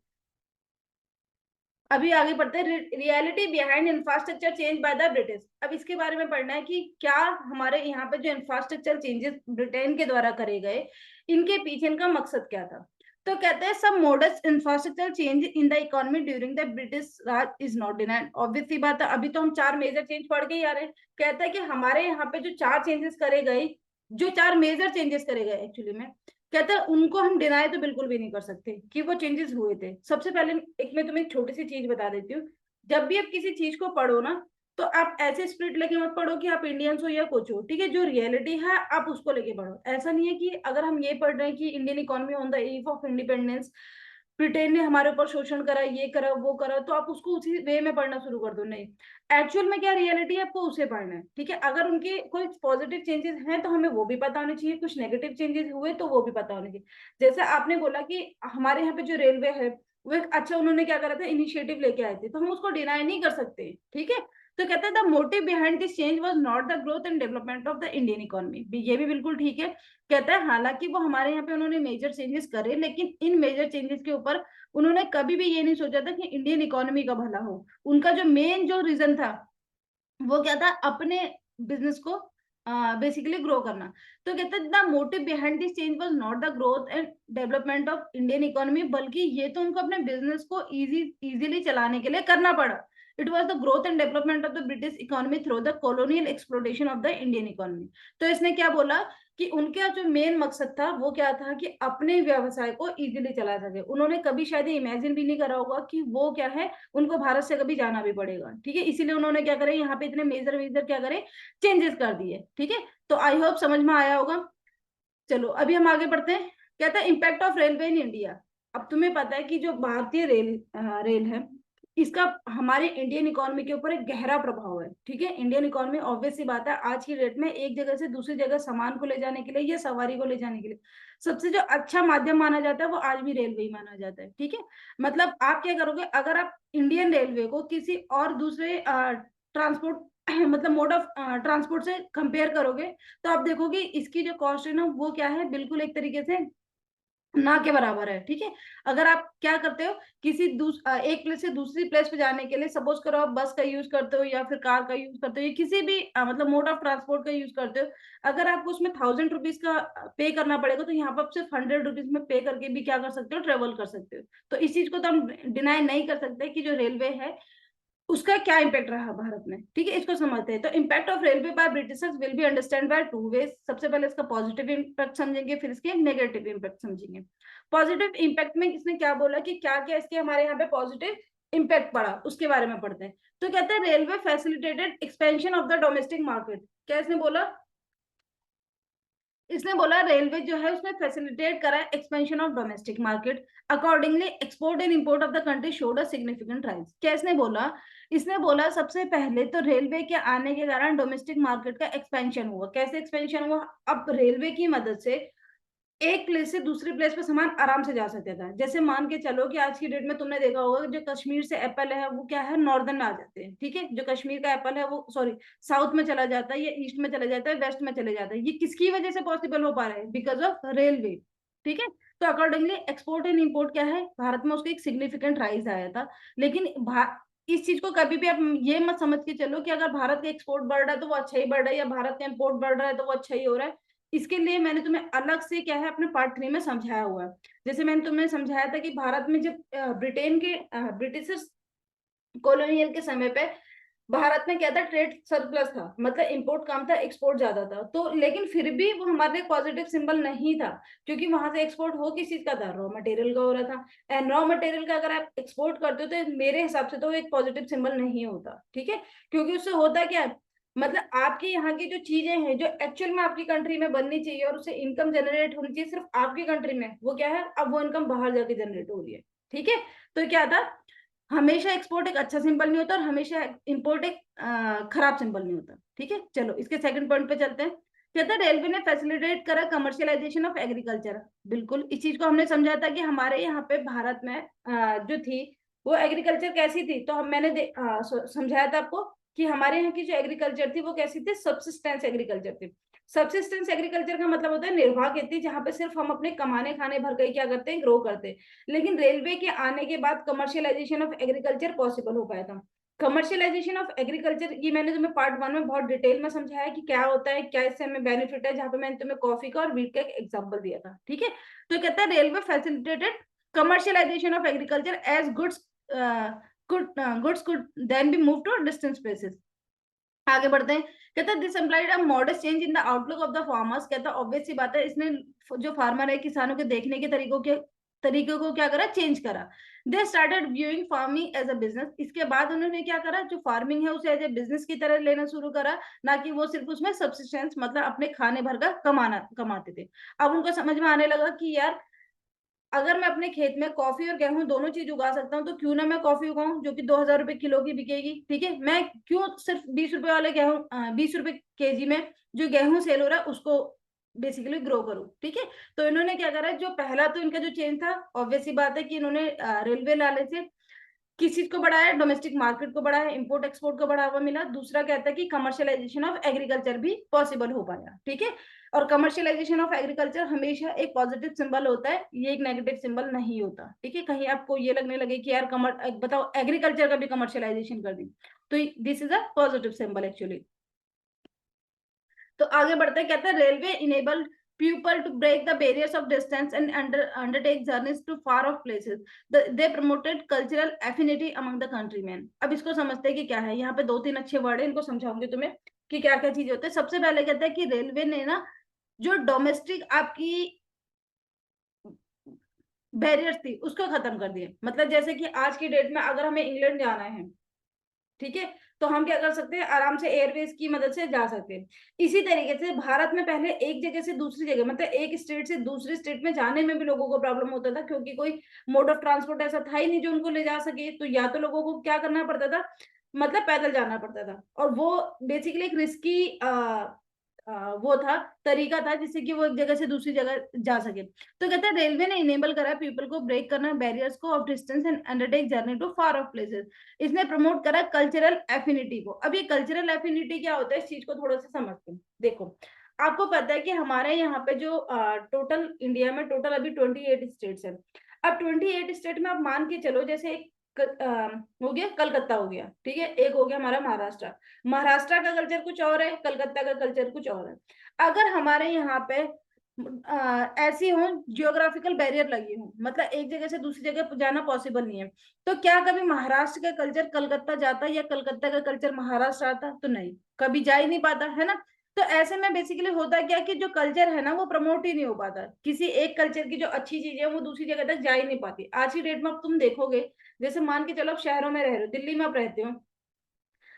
अभी आगे पढ़ते हैं, reality behind infrastructure change by the British. अब इसके बारे में पढ़ना है कि क्या हमारे यहाँ पे जो इंफ्रास्ट्रक्चर चेंजेस ब्रिटेन के द्वारा करे गए, इनके पीछे इनका मकसद क्या था। तो कहते हैं some modest infrastructure change in the economy during the British Raj is not denied. Obvious सी बात है, अभी तो हम 4 मेजर चेंज पढ़ के ही आ रहे हैं। कहता है कि हमारे यहाँ पे जो 4 चेंजेस करे गए, जो 4 मेजर चेंजेस करे गए एक्चुअली में, कहते हैं उनको हम डिनाई तो बिल्कुल भी नहीं कर सकते कि वो चेंजेस हुए थे। सबसे पहले एक मैं तुम्हें एक छोटी सी चीज बता देती हूँ। जब भी आप किसी चीज को पढ़ो ना, तो आप ऐसे स्प्रिट लेके मत पढ़ो कि आप इंडियंस हो या कुछ हो, ठीक है। जो रियलिटी है आप उसको लेके पढ़ो। ऐसा नहीं है कि अगर हम ये पढ़ रहे हैं कि Indian economy on the eve of independence, Britain ने हमारे ऊपर शोषण करा, ये करा वो करा, तो आप उसको उसी वे में पढ़ना शुरू कर दो। नहीं, एक्चुअल में क्या रियलिटी है आपको उसे पढ़ना है, ठीक है। अगर उनके कोई पॉजिटिव चेंजेस हैं तो हमें वो भी पता होने चाहिए, कुछ नेगेटिव चेंजेस हुए तो वो भी पता होने चाहिए। जैसे आपने बोला कि हमारे यहाँ पे जो रेलवे है वो एक अच्छा उन्होंने क्या करा था, इनिशिएटिव लेके आए थे, तो हम उसको डिनाई नहीं कर सकते, ठीक है। तो कहते हैं the motive behind this change was not the growth and development of the Indian economy. ये भी बिल्कुल ठीक है। कहता है हालांकि वो हमारे यहाँ पे उन्होंने मेजर चेंजेस करे, लेकिन इन मेजर चेंजेस के ऊपर उन्होंने कभी भी ये नहीं सोचा था कि इंडियन इकोनॉमी का भला हो। उनका जो मेन जो रीजन था वो क्या था, अपने बिजनेस को बेसिकली ग्रो करना। तो कहते हैं the motive behind this change was not the growth and development of Indian economy, बल्कि ये तो उनको अपने बिजनेस को इजीली चलाने के लिए करना पड़ा। It was the growth and development of the British economy through the colonial exploitation of the Indian economy. तो इसने क्या बोला कि उनका जो मेन मकसद था वो क्या था कि अपने व्यवसाय को इजीली चला सके। उन्होंने कभी शायद इमेजिन भी नहीं करा होगा कि वो क्या है, उनको भारत से कभी जाना भी पड़ेगा, ठीक है। इसीलिए उन्होंने क्या करे, यहाँ पे इतने मेजर मेजर क्या करे, चेंजेस कर दिए, ठीक है। तो आई होप समझ में आया होगा। चलो अभी हम आगे बढ़ते हैं। कहता है impact of railway in India. अब तुम्हें पता है कि जो भारतीय रेल है, इसका हमारे इंडियन इकोनॉमी के ऊपर एक गहरा प्रभाव है, ठीक है। इंडियन इकोनॉमी ऑब्वियस सी बात है आज की डेट में एक जगह से दूसरी जगह सामान को ले जाने के लिए या सवारी को ले जाने के लिए सबसे जो अच्छा माध्यम माना जाता है वो आज भी रेलवे ही माना जाता है, ठीक है। मतलब आप क्या करोगे, अगर आप इंडियन रेलवे को किसी और दूसरे ट्रांसपोर्ट मतलब मोड ऑफ ट्रांसपोर्ट से कंपेयर करोगे, तो आप देखोगे इसकी जो कॉस्ट है ना वो क्या है, बिल्कुल एक तरीके से ना के बराबर है, ठीक है। अगर आप क्या करते हो, किसी एक प्लेस से दूसरी प्लेस पे जाने के लिए, सपोज करो आप बस का यूज करते हो या फिर कार का यूज करते हो या किसी भी मतलब मोड ऑफ ट्रांसपोर्ट का यूज करते हो, अगर आपको उसमें 1000 रुपीज का पे करना पड़ेगा, तो यहाँ पर आप सिर्फ 100 रुपीज में पे करके भी क्या कर सकते हो, ट्रेवल कर सकते हो। तो इस चीज को तो हम डिनाई नहीं कर सकते कि जो रेलवे है उसका क्या इम्पैक्ट रहा भारत में, ठीक है। इसको समझते हैं। तो impact of railway by Britishers will be understand by two ways. सबसे पहले इसका पॉजिटिव इम्पैक्ट समझेंगे, फिर इसके नेगेटिव इम्पैक्ट समझेंगे। पॉजिटिव इम्पैक्ट में इसने क्या बोला कि क्या क्या इसके हमारे यहाँ पे पॉजिटिव इम्पैक्ट पड़ा, उसके बारे में पढ़ते हैं। तो कहते हैं railway facilitated expansion of the domestic market. क्या इसने बोला, इसने बोला रेलवे जो है उसने फैसिलिटेट करा expansion of domestic market, accordingly export and import of the country showed a significant rise. क्या इसने बोला, इसने बोला सबसे पहले तो रेलवे के आने के कारण डोमेस्टिक मार्केट का एक्सपेंशन हुआ। कैसे एक्सपेंशन हुआ, अब रेलवे की मदद से एक प्लेस से दूसरी प्लेस पे सामान आराम से जा सकता था। जैसे मान के चलो कि आज की डेट में तुमने देखा होगा जो कश्मीर से एप्पल है वो क्या है, नॉर्दर्न में आ जाते हैं, ठीक है। जो कश्मीर का एप्पल है वो सॉरी साउथ में चला जाता है या ईस्ट में चला जाता है, वेस्ट में चले जाता है। ये किसकी वजह से पॉसिबल हो पा रहा है, बिकॉज ऑफ रेलवे, ठीक है। तो अकॉर्डिंगली एक्सपोर्ट एंड इम्पोर्ट क्या है, भारत में उसका एक सिग्निफिकेंट राइज आया था। लेकिन इस चीज को कभी भी आप ये मत समझ के चलो कि अगर भारत का एक्सपोर्ट बढ़ रहा है तो वो अच्छा ही बढ़ रहा है, या भारत का इम्पोर्ट बढ़ रहा है तो वो अच्छा ही हो रहा है। इसके लिए मैंने तुम्हें अलग से क्या है अपने पार्ट 3 में समझाया हुआ है। जैसे मैंने तुम्हें समझाया था कि भारत में जब ब्रिटेन के ब्रिटिशर्स कॉलोनियल के समय पे भारत में क्या था, ट्रेड सरप्लस था, मतलब इंपोर्ट कम था एक्सपोर्ट ज्यादा था। तो लेकिन फिर भी वो हमारे लिए पॉजिटिव सिंबल नहीं था, क्योंकि वहां से एक्सपोर्ट हो किस चीज का था, रॉ मटेरियल का हो रहा था। एंड रॉ मटेरियल का अगर आप एक्सपोर्ट करते हो तो मेरे हिसाब से तो एक पॉजिटिव सिंबल नहीं होता, ठीक है। क्योंकि उससे होता क्या है, मतलब आपकी यहाँ की जो चीजें हैं जो एक्चुअल में आपकी कंट्री में बननी चाहिए और उससे इनकम जनरेट होनी चाहिए सिर्फ आपकी कंट्री में, वो क्या है, अब वो इनकम बाहर जाके जनरेट हो रही है, ठीक है। तो क्या था, हमेशा एक्सपोर्ट एक अच्छा सिंबल नहीं होता और हमेशा इंपोर्ट एक खराब सिंबल नहीं होता, ठीक है। चलो इसके सेकंड पॉइंट पे चलते हैं। कहता है रेलवे ने फैसिलिटेट करा कमर्शियलाइजेशन ऑफ एग्रीकल्चर। बिल्कुल इस चीज को हमने समझा था कि हमारे यहाँ पे भारत में जो थी वो एग्रीकल्चर कैसी थी, तो हम मैंने समझाया था आपको कि हमारे यहाँ की जो एग्रीकल्चर थी वो कैसी थी, सब्सिस्टेंस एग्रीकल्चर थी। सब्सिस्टेंस एग्रीकल्चर का मतलब होता है निर्वाह खेती, जहां पे सिर्फ हम अपने कमाने खाने भर के क्या करते हैं, ग्रो करते हैं। लेकिन रेलवे के आने के बाद कमर्शियलाइजेशन ऑफ एग्रीकल्चर पॉसिबल हो पाया था। कमर्शियलाइजेशन ऑफ एग्रीकल्चर, ये मैंने तुम्हें पार्ट 1 में बहुत डिटेल में समझाया कि क्या होता है, क्या इससे हमें बेनिफिट है, जहां पे मैंने तुम्हें कॉफी का और व्हीट का एक एग्जांपल दिया था। ठीक है, तो कहता है railway facilitated commercialisation of agriculture as goods could then be move to distance places. आगे बढ़ते हैं, कहता है this employed a modest change in the outlook of the farmers. कहता है ऑब्वियस सी बात है, इसने जो फार्मर है, किसानों के देखने के तरीकों को क्या करा, चेंज करा। They started viewing farming as a business. इसके बाद उन्होंने क्या करा, जो फार्मिंग है उसे एज ए बिजनेस की तरह लेना शुरू करा, ना कि वो सिर्फ उसमें सब्सिस्टेंस मतलब अपने खाने भर का कमाते थे। अब उनको समझ में आने लगा कि यार, अगर मैं अपने खेत में कॉफी और गेहूं दोनों चीज उगा सकता हूँ, तो क्यों ना मैं कॉफी उगाऊं जो कि 2,000 रुपए किलो की बिकेगी। ठीक है, मैं क्यों सिर्फ 20 रुपए वाले गेहूं, 20 रुपए केजी में जो गेहूं सेल हो रहा है उसको बेसिकली ग्रो करूं। ठीक है, तो इन्होंने क्या करा, जो पहला तो इनका जो चेंज था, ऑब्वियस सी बात है कि इन्होंने रेलवे लाने से किस चीज को बढ़ाया, डोमेस्टिक मार्केट को बढ़ाया, इंपोर्ट एक्सपोर्ट को बढ़ावा मिला। दूसरा कहता है कि कमर्शियलाइजेशन ऑफ एग्रीकल्चर भी पॉसिबल हो पाया। ठीक है, और कमर्शियलाइजेशन ऑफ एग्रीकल्चर हमेशा एक पॉजिटिव सिंबल होता है, ये एक नेगेटिव सिंबल नहीं होता। ठीक है, कहीं आपको ये लगने लगे कि यार बताओ एग्रीकल्चर का भी कमर्शियलाइजेशन कर दी, तो this is a positive symbol actually. तो आगे बढ़ते हैं, कहते हैं railway enable people to break the barriers of distance and undertake journeys to far off places. They promoted cultural affinity among the countrymen. अब इसको समझते हैं कि क्या है, यहाँ पे 2-3 अच्छे वर्ड है, इनको समझाऊंगी तुम्हें कि क्या क्या चीजें होते हैं। सबसे पहले कहते हैं कि रेलवे ने ना जो डोमेस्टिक आपकी बैरियर्स थी उसको खत्म कर दिए। मतलब जैसे कि आज की डेट में अगर हमें इंग्लैंड जाना है, ठीक है, तो हम क्या कर सकते हैं, आराम से एयरवेज की मदद से जा सकते हैं। इसी तरीके से भारत में पहले एक जगह से दूसरी जगह, मतलब एक स्टेट से दूसरी स्टेट में जाने में भी लोगों को प्रॉब्लम होता था, क्योंकि कोई मोड ऑफ ट्रांसपोर्ट ऐसा था ही नहीं जो उनको ले जा सके। तो या तो लोगों को क्या करना पड़ता था, मतलब पैदल जाना पड़ता था, और वो बेसिकली एक रिस्की वो था, तरीका था, जिससे कि वो एक जगह से दूसरी जगह जा सके। तो कहते हैं रेलवे ने इनेबल करा पीपल को ब्रेक करना बैरियर्स को of distance and undertake journey to far off places. इसने प्रमोट करा कल्चरल एफिनिटी को। अब ये कल्चरल एफिनिटी क्या होता है, इस चीज को थोड़ा सा समझते हैं। देखो, आपको पता है कि हमारे यहाँ पे जो टोटल इंडिया में टोटल अभी 28 स्टेट्स है। अब 28 स्टेट में आप मान के चलो, जैसे एक हो गया कलकत्ता हो गया, ठीक है, एक हो गया हमारा महाराष्ट्र। महाराष्ट्र का कल्चर कुछ और है, कलकत्ता का कल्चर कुछ और है। अगर हमारे यहाँ पे ऐसी हो, जियोग्राफिकल बैरियर लगी हो, मतलब एक जगह से दूसरी जगह जाना पॉसिबल नहीं है, तो क्या कभी महाराष्ट्र का कल्चर कलकत्ता जाता या कलकत्ता का कल्चर महाराष्ट्र आता? तो नहीं, कभी जा ही नहीं पाता, है ना। तो ऐसे में बेसिकली होता क्या कि जो कल्चर है ना वो प्रमोट ही नहीं हो पाता, किसी एक कल्चर की जो अच्छी चीज है वो दूसरी जगह तक जा ही नहीं पाती। आज की डेट में अब तुम देखोगे, जैसे मान के चलो आप शहरों में रह रहे हो, दिल्ली में आप रहते हो।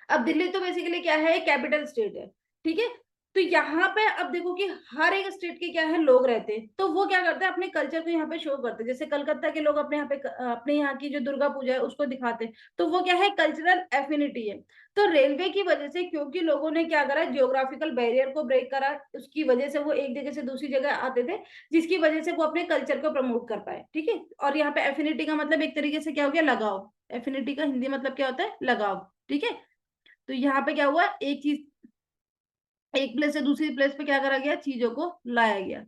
अब दिल्ली तो बेसिकली क्या है, कैपिटल स्टेट है, ठीक है। तो यहाँ पे अब देखो कि हर एक स्टेट के क्या है, लोग रहते हैं, तो वो क्या करते हैं, अपने कल्चर को यहाँ पे शो करते हैं। जैसे कलकत्ता के लोग अपने यहाँ पे अपने यहाँ की जो दुर्गा पूजा है उसको दिखाते हैं, तो वो क्या है, कल्चरल एफिनिटी है। तो रेलवे की वजह से, क्योंकि लोगों ने क्या करा, जियोग्राफिकल बैरियर को ब्रेक करा, उसकी वजह से वो एक जगह से दूसरी जगह आते थे, जिसकी वजह से वो अपने कल्चर को प्रमोट कर पाए। ठीक है, और यहाँ पे एफिनिटी का मतलब एक तरीके से क्या हो गया, लगाव। एफिनिटी का हिंदी मतलब क्या होता है, लगाव। ठीक है, तो यहाँ पे क्या हुआ, एक चीज एक प्लेस से दूसरी प्लेस पे क्या करा गया, चीजों को लाया गया।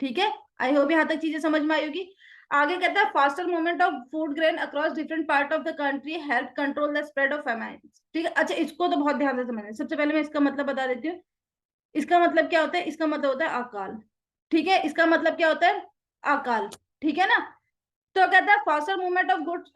ठीक है, आई होप यहाँ तक चीजें समझ में आई होगी। आगे कहता है faster movement of food grain across different part of the country help control the spread of famines. ठीक है, अच्छा इसको तो बहुत ध्यान से समझना। सबसे पहले मैं इसका मतलब बता देती हूँ। इसका मतलब क्या होता है, इसका मतलब होता है अकाल। ठीक है, इसका मतलब क्या होता है, अकाल। ठीक है ना। तो कहता है faster movement of good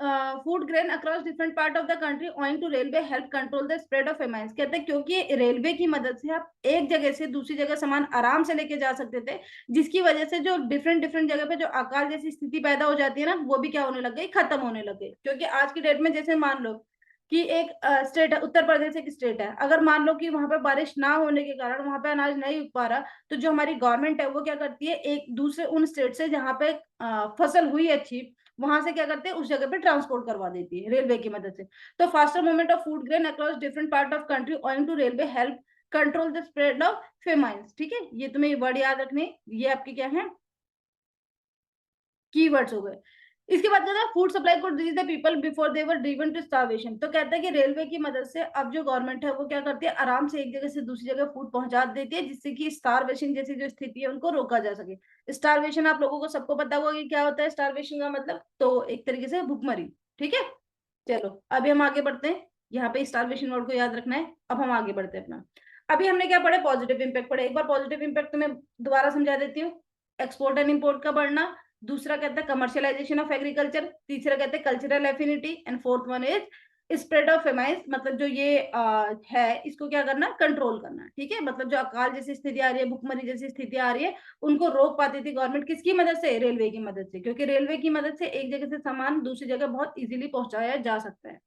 food grain across different part of the country owing to railway help control the spread of famines. कहते हैं क्योंकि रेलवे की मदद से आप एक जगह से दूसरी जगह सामान आराम से लेके जा सकते थे, जिसकी वजह से जो डिफरेंट डिफरेंट जगह पे जो अकाल जैसी स्थिति पैदा हो जाती है ना, वो भी क्या होने लग गई, खत्म होने लग गई। क्योंकि आज की डेट में जैसे मान लो कि एक स्टेट है, उत्तर प्रदेश एक स्टेट है, अगर मान लो कि वहां पे बारिश ना होने के कारण वहां पे अनाज नहीं उग पा रहा, तो जो हमारी गवर्नमेंट है वो क्या करती है, एक दूसरे उन स्टेट से जहाँ पे फसल हुई अच्छी, वहां से क्या करते हैं, उस जगह पे ट्रांसपोर्ट करवा देती है रेलवे की मदद से। तो faster movement of food grain across different part of country owing to railway help control the spread of famines. ठीक है, ये तुम्हें वर्ड याद रखने, ये आपके क्या है, कीवर्ड्स हो गए। इसके बाद कहता है food supply could reach the people before they were driven to starvation. तो कहता है कि रेलवे की मदद से अब जो गवर्नमेंट है वो क्या करती है, आराम से एक जगह से दूसरी जगह फूड पहुंचा देती है, जिससे कि स्टारवेशन जैसी जो स्थिति है उनको रोका जा सके। स्टारवेशन आप लोगों को सबको पता होगा कि क्या होता है स्टारवेशन का मतलब, तो एक तरीके से भूखमरी। ठीक है, चलो अभी हम आगे बढ़ते हैं। यहाँ पे स्टारवेशन वर्ड को याद रखना है। अब हम आगे बढ़ते हैं अपना। अभी हमने क्या पढ़े, पॉजिटिव इंपैक्ट पढ़े। एक बार पॉजिटिव इंपैक्ट तो मैं दोबारा समझा देती हूँ। एक्सपोर्ट एंड इम्पोर्ट का बढ़ना, दूसरा कहता है कमर्शियलाइजेशन ऑफ एग्रीकल्चर, तीसरा कहते हैं cultural affinity, and fourth one is spread of famines, मतलब जो ये है इसको क्या करना, कंट्रोल करना। ठीक है, मतलब जो अकाल जैसी स्थिति आ रही है, भुखमरी जैसी स्थिति आ रही है, उनको रोक पाती थी गवर्नमेंट किसकी मदद से, रेलवे की मदद से, क्योंकि रेलवे की मदद से एक जगह से सामान दूसरी जगह बहुत इजीली पहुंचाया जा सकता है।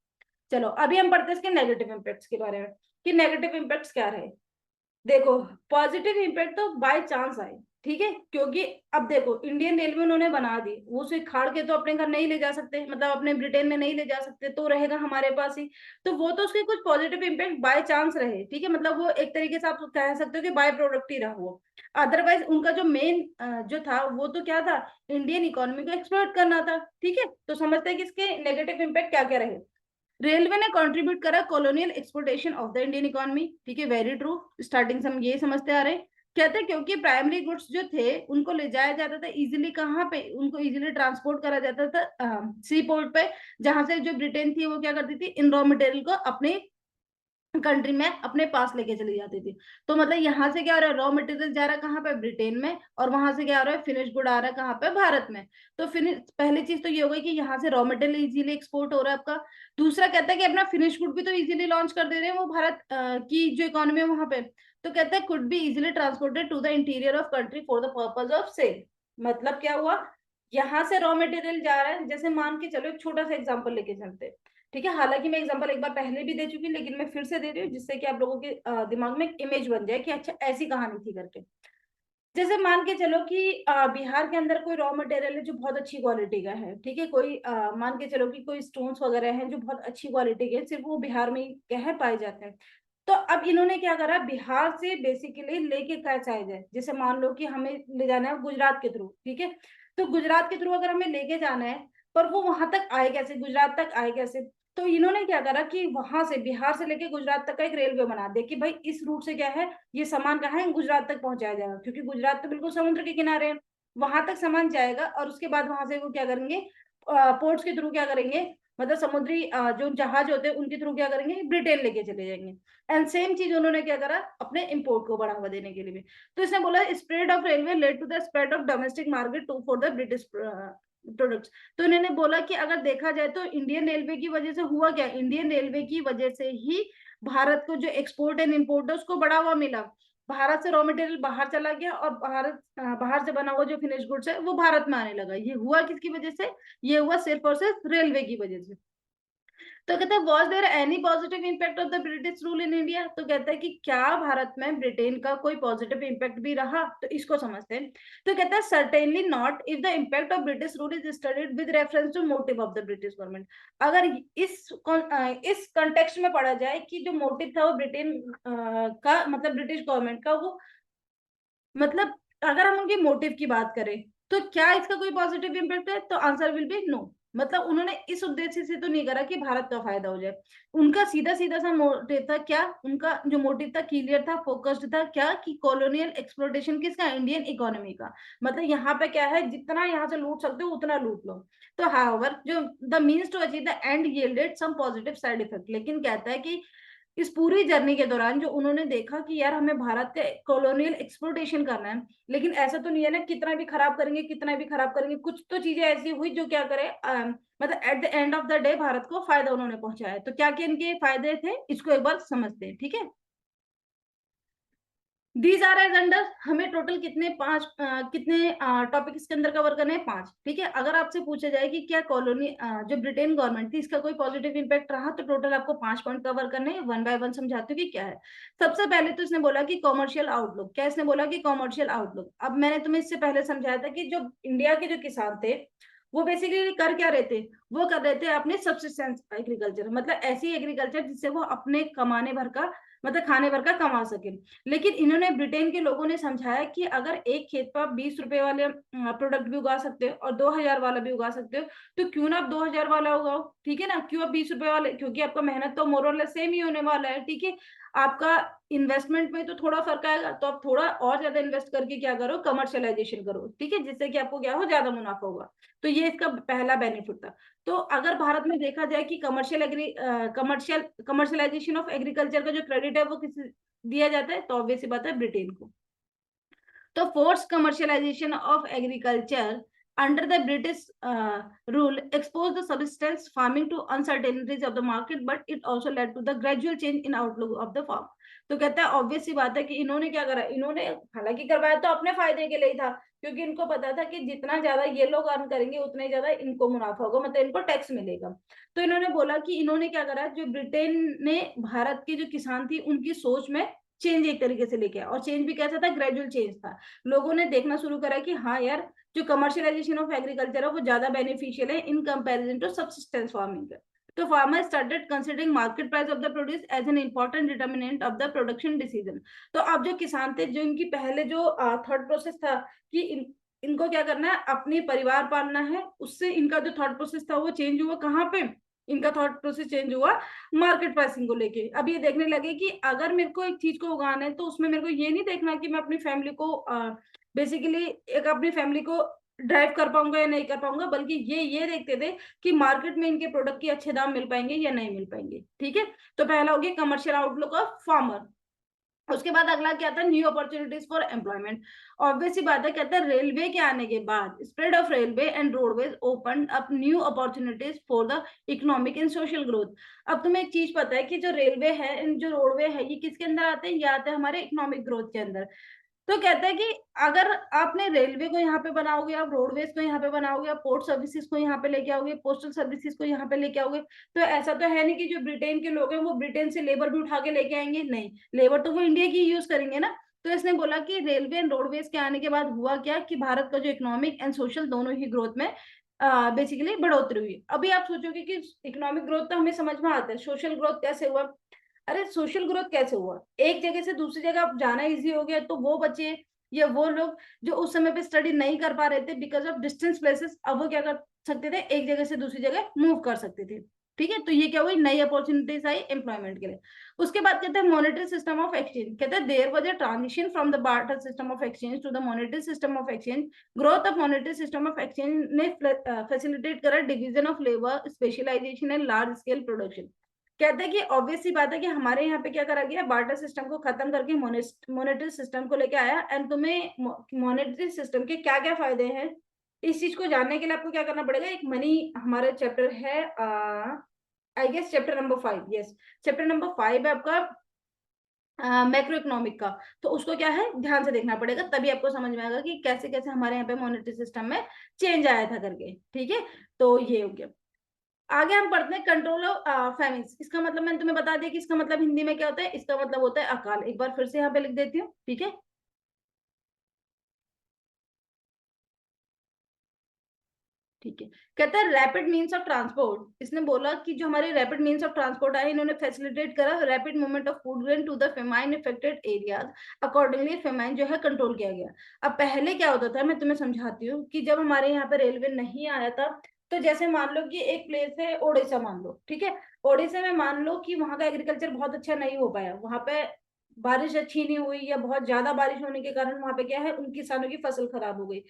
चलो अभी हम पढ़ते हैं इसके नेगेटिव इम्पैक्ट्स के बारे में कि नेगेटिव इम्पैक्ट्स क्या रहे। देखो, पॉजिटिव इम्पैक्ट तो बाय चांस आए, ठीक है, क्योंकि अब देखो इंडियन रेलवे उन्होंने बना दी, वो उसे खाड़ के तो अपने घर नहीं ले जा सकते, मतलब अपने ब्रिटेन में नहीं ले जा सकते, तो रहेगा हमारे पास ही। तो वो तो उसके कुछ पॉजिटिव इम्पैक्ट बाय चांस रहे, ठीक है, मतलब वो एक तरीके से आप कह सकते हो कि बाय प्रोडक्ट ही रहा वो। अदरवाइज उनका जो मेन जो था वो तो क्या था, इंडियन इकोनॉमी को एक्सप्लोइट करना था। ठीक है, तो समझते हैं कि इसके नेगेटिव इम्पैक्ट क्या क्या रहे। रेलवे ने कंट्रीब्यूट करा colonial exportation of the Indian economy. ठीक है, वेरी ट्रू, स्टार्टिंग से हम ये समझते आ रहे हैं। कहते हैं क्योंकि प्राइमरी गुड्स जो थे उनको ले जाया जाता था इजीली, कहाँ पे, उनको इजीली ट्रांसपोर्ट करा जाता था सी पोर्ट पे, जहां से जो ब्रिटेन थी वो क्या करती थी, इन रॉ मटेरियल को अपने कंट्री में अपने पास लेके चली जाती थी। तो मतलब यहाँ से क्या हो रहा है, रॉ मटेरियल जा रहा है कहाँ पे, ब्रिटेन में, और वहां से क्या हो रहा है, फिनिश गुड आ रहा है कहाँ पे, भारत में। तो फिनिश, पहली चीज तो ये हो गई कि यहाँ से रॉ मटेरियल इजीली एक्सपोर्ट हो रहा है आपका। दूसरा कहता है कि अपना फिनिश गुड भी तो इजीली लॉन्च कर दे रहे हैं वो भारत की जो इकोनॉमी है वहां पे। तो कहता है could be easily transported to the interior of country for the purpose of sale. मतलब क्या हुआ, यहाँ से रॉ मटेरियल जा रहा है, जैसे मान के चलो एक छोटा सा एग्जाम्पल लेके चलते हैं। ठीक है, हालांकि मैं एग्जांपल एक बार पहले भी दे चुकी, लेकिन मैं फिर से दे रही हूँ जिससे कि आप लोगों के दिमाग में एक इमेज बन जाए कि अच्छा ऐसी कहानी थी करके। जैसे मान के चलो कि बिहार के अंदर कोई रॉ मटेरियल है जो बहुत अच्छी क्वालिटी का है। ठीक है, कोई मान के चलो कि कोई स्टोन्स वगैरह हैं जो बहुत अच्छी क्वालिटी के, सिर्फ वो बिहार में ही क्या है पाए जाते हैं। तो अब इन्होंने क्या करा, बिहार से बेसिकली लेके कैसे आए जाए, जैसे मान लो कि हमें ले जाना है गुजरात के थ्रू। ठीक है, तो गुजरात के थ्रू अगर हमें लेके जाना है, पर वो वहां तक आए कैसे, गुजरात तक आए कैसे। तो इन्होंने क्या करा कि वहां से बिहार से लेके गुजरात तक का एक रेलवे बना दे कि भाई इस रूट से क्या है, ये सामान कहाँ है, गुजरात तक पहुंचाया जाएगा, क्योंकि गुजरात तो बिल्कुल समुद्र के किनारे है। वहां तक सामान जाएगा और उसके बाद वहां से वो क्या करेंगे, पोर्ट्स के थ्रू क्या करेंगे, मतलब समुद्री जो जहाज होते हैं उनके थ्रू क्या करेंगे, ब्रिटेन लेके चले जाएंगे। एंड सेम चीज उन्होंने क्या करा अपने इंपोर्ट को बढ़ावा देने के लिए भी। तो इसने बोला spread of railway led to the spread of domestic market too for the British products. तो इन्होंने बोला कि अगर देखा जाए तो इंडियन रेलवे की वजह से हुआ क्या, इंडियन रेलवे की वजह से ही भारत को जो एक्सपोर्ट एंड इम्पोर्ट है उसको बढ़ावा मिला। भारत से रॉ मटेरियल बाहर चला गया और बाहर से बना हुआ जो फिनिश गुड्स है वो भारत में आने लगा। ये हुआ किसकी वजह से, ये हुआ सिर्फ और सिर्फ रेलवे की वजह से। तो कहता है was there any positive impact of the British rule in India. तो कहता है कि क्या भारत में ब्रिटेन का कोई पॉजिटिव इम्पैक्ट भी रहा, तो इसको समझते हैं। तो कहता है certainly not if the impact of British rule is studied with reference to motive of the British government. अगर इस कंटेक्स्ट में पढ़ा जाए कि जो मोटिव था वो ब्रिटेन का, मतलब ब्रिटिश गवर्नमेंट का, वो मतलब अगर हम उनके मोटिव की बात करें तो क्या इसका कोई पॉजिटिव इम्पैक्ट है, तो आंसर विल बी नो। मतलब उन्होंने इस उद्देश्य से तो नहीं करा कि भारत का फायदा हो जाए। उनका सीधा सीधा सा मोटिव था क्या, उनका जो मोटिव था क्लियर था, फोकस्ड था क्या, कि कॉलोनियल एक्सप्लोटेशन किसका, इंडियन इकोनॉमी का। मतलब यहाँ पे क्या है, जितना यहाँ से लूट सकते हो उतना लूट लो। तो हाउएवर जो the means to achieve the end yielded some positive side effect. लेकिन कहता है कि इस पूरी जर्नी के दौरान जो उन्होंने देखा कि यार हमें भारत के कॉलोनियल एक्सप्लोटेशन करना है, लेकिन ऐसा तो नहीं है ना, कितना भी खराब करेंगे कितना भी खराब करेंगे, कुछ तो चीजें ऐसी हुई जो क्या करे, मतलब at the end of the day Bharat को फायदा उन्होंने पहुंचाया। तो क्या क्या इनके फायदे थे इसको एक बार समझते हैं। ठीक है, दीज आर एज अंडर, हमें टोटल कितने कितने टॉपिक इसके अंदर कवर करने हैं, 5। ठीक है, अगर आपसे पूछा जाए कि क्या कॉलोनी जो ब्रिटेन गवर्नमेंट थी इसका कोई पॉजिटिव इंपैक्ट रहा, तो टोटल आपको 5 पॉइंट कवर करने हैं। वन बाय वन समझाती हूँ कि क्या है। सबसे पहले तो इसने बोला कि कॉमर्शियल आउटलुक। क्या इसने बोला कि कॉमर्शियल आउटलुक। अब मैंने तुम्हें इससे पहले समझाया था कि जो इंडिया के जो किसान थे वो बेसिकली कर क्या रहे थे, वो कर रहे थे अपने सब्सिस्टेंस एग्रीकल्चर, मतलब ऐसी एग्रीकल्चर जिससे वो अपने कमाने भर का मतलब खाने भर का कमा सके। लेकिन इन्होंने, ब्रिटेन के लोगों ने समझाया कि अगर एक खेत पर आप 20 रुपए वाले प्रोडक्ट भी उगा सकते हो और 2000 वाला भी उगा सकते हो, तो क्यों ना आप 2000 वाला उगाओ, ठीक है ना, क्यों आप 20 रुपए वाले, क्योंकि आपका मेहनत तो मोर और लेस सेम ही होने वाला है, ठीक है। आपका इन्वेस्टमेंट में तो थोड़ा फर्क आएगा, तो आप थोड़ा और ज्यादा इन्वेस्ट करके क्या करो, कमर्शियलाइजेशन करो, ठीक है, जिससे कि आपको क्या हो, ज्यादा मुनाफा होगा। तो ये इसका पहला बेनिफिट था। तो अगर भारत में देखा जाए कि कमर्शियलाइजेशन ऑफ एग्रीकल्चर का जो क्रेडिट है वो किस दिया जाता है, तो ऑब्वियस सी बात है, ब्रिटेन को। तो force commercialisation of agriculture under the British rule exposed the subsistence farming to uncertainties of the market, but it also led to the gradual change in outlook of the farm. तो कहता है ऑब्वियस सी बात है कि इन्होंने क्या करा, इन्होंने हालांकि करवाया तो अपने फायदे के लिए ही था, क्योंकि इनको पता था कि जितना ज्यादा ये लोग अर्न करेंगे उतना ही ज्यादा इनको मुनाफा होगा, मतलब इनको टैक्स मिलेगा। तो इन्होंने बोला कि इन्होंने क्या करा, जो ब्रिटेन ने भारत के जो किसान थी उनकी सोच में चेंज एक तरीके से लेके आया, और चेंज भी कैसा था, ग्रेजुअल चेंज था। लोगों ने देखना शुरू करा कि हाँ यार, जो कमर्शियलाइजेशन ऑफ एग्रीकल्चर है वो ज्यादा बेनिफिशियल है in comparison to subsistence farming. तो farmer started considering market price of the produce as an important determinant of the production decision. तो अब जो किसान थे, जो इनकी पहले जो थॉट प्रोसेस था कि इनको क्या करना है, अपनी परिवार पालना है, उससे इनका जो थॉट प्रोसेस था वो चेंज हुआ कहाँ पे, इनका थॉट प्रोसेस चेंज हुआ मार्केट प्राइसिंग को लेके। अब ये देखने लगे कि अगर मेरे को एक चीज को उगाना है तो उसमें मेरे को ये नहीं देखना कि मैं अपनी फैमिली को बेसिकली एक अपनी फैमिली को ड्राइव कर पाऊंगा या नहीं कर पाऊंगा, बल्कि ये देखते थे कि मार्केट में इनके प्रोडक्ट के अच्छे दाम मिल पाएंगे या नहीं मिल पाएंगे, ठीक है। तो पहला हो गया कमर्शियल आउटलुक ऑफ फार्मर। उसके बाद अगला क्या था, new opportunities for employment. Obvious सी बात है, कहते हैं रेलवे के आने के बाद spread of railway and roadways open up new opportunities for the economic and social growth. अब तुम्हें एक चीज पता है कि जो रेलवे है, जो रोडवे है, ये किसके अंदर आते हैं, ये आते हैं हमारे इकोनॉमिक ग्रोथ के अंदर। तो कहता है कि अगर आपने रेलवे को यहाँ पे बनाओगे, आप रोडवेज को यहाँ पे बनाओगे, आप पोर्ट सर्विसेज को यहाँ पे लेके आओगे, पोस्टल सर्विसेज को यहाँ पे लेके आओगे, तो ऐसा तो है नहीं कि जो ब्रिटेन के लोग हैं वो ब्रिटेन से लेबर भी उठा के लेके आएंगे, नहीं, लेबर तो वो इंडिया की यूज करेंगे ना। तो इसने बोला कि रेलवे एंड रोडवेज के आने के बाद हुआ क्या कि भारत का जो इकोनॉमिक एंड सोशल दोनों ही ग्रोथ में बेसिकली बढ़ोतरी हुई। अभी आप सोचोगे कि इकोनॉमिक ग्रोथ तो हमें समझ में आता है, सोशल ग्रोथ कैसे हुआ। अरे सोशल ग्रोथ कैसे हुआ, एक जगह से दूसरी जगह जाना इजी हो गया, तो वो बच्चे या वो लोग जो उस समय पे स्टडी नहीं कर पा रहे थे बिकॉज ऑफ डिस्टेंस प्लेसेस, अब वो क्या कर सकते थे, एक जगह से दूसरी जगह मूव कर सकते थे, ठीक है। तो ये क्या हुई, नई अपॉर्चुनिटीज आई एम्प्लॉयमेंट के लिए। उसके बाद कहते हैं मॉनेटरी सिस्टम ऑफ एक्सचेंज। कहते हैं there was a transition from the barter system of exchange to the monetary system of exchange. Growth of monetary system of exchange ने फैसिलिटेट करा division of labour, specialisation and large scale production. कहते हैं कि ऑब्वियस सी बात है कि हमारे यहाँ पे क्या करा गया, बार्टर सिस्टम को खत्म करके मॉनेटरी सिस्टम को लेके आया। एंड तुम्हें मॉनेटरी सिस्टम के क्या क्या फायदे हैं, इस चीज को जानने के लिए आपको क्या करना पड़ेगा, एक मनी हमारा चैप्टर है, I guess chapter number 5, yes, chapter number 5 है आपका मैक्रो इकोनॉमिक का। तो उसको क्या है, ध्यान से देखना पड़ेगा, तभी आपको समझ में आएगा कि कैसे कैसे हमारे यहाँ पे मॉनेटरी सिस्टम में चेंज आया था करके, ठीक है। तो ये हो गया। आगे हम पढ़ते हैं कंट्रोल ऑफ फेमिन्स। इसका मतलब मैंने तुम्हें बता दिया कि इसका मतलब हिंदी में क्या होता है, इसका मतलब होता है अकाल। एक बार फिर से यहाँ पे लिख देती हूँ, ठीक है। ठीक है, कहता है रैपिड मीन्स ऑफ ट्रांसपोर्ट। इसने बोला कि जो हमारे रैपिड मीन्स ऑफ ट्रांसपोर्ट आए, इन्होंने फैसिलिटेट करा rapid movement of food grain to the famine affected areas. Accordingly famine जो है कंट्रोल किया गया। अब पहले क्या होता था, मैं तुम्हें समझाती हूँ कि जब हमारे यहाँ पे रेलवे नहीं आया था, तो जैसे मान लो कि एक प्लेस है ओडिशा, मान लो, ठीक है, ओडिशा में मान लो कि वहां का एग्रीकल्चर बहुत अच्छा नहीं हो पाया, वहां पे बारिश अच्छी नहीं हुई या बहुत ज्यादा बारिश होने के कारण वहां पे क्या है, उन किसानों की फसल खराब हो गई।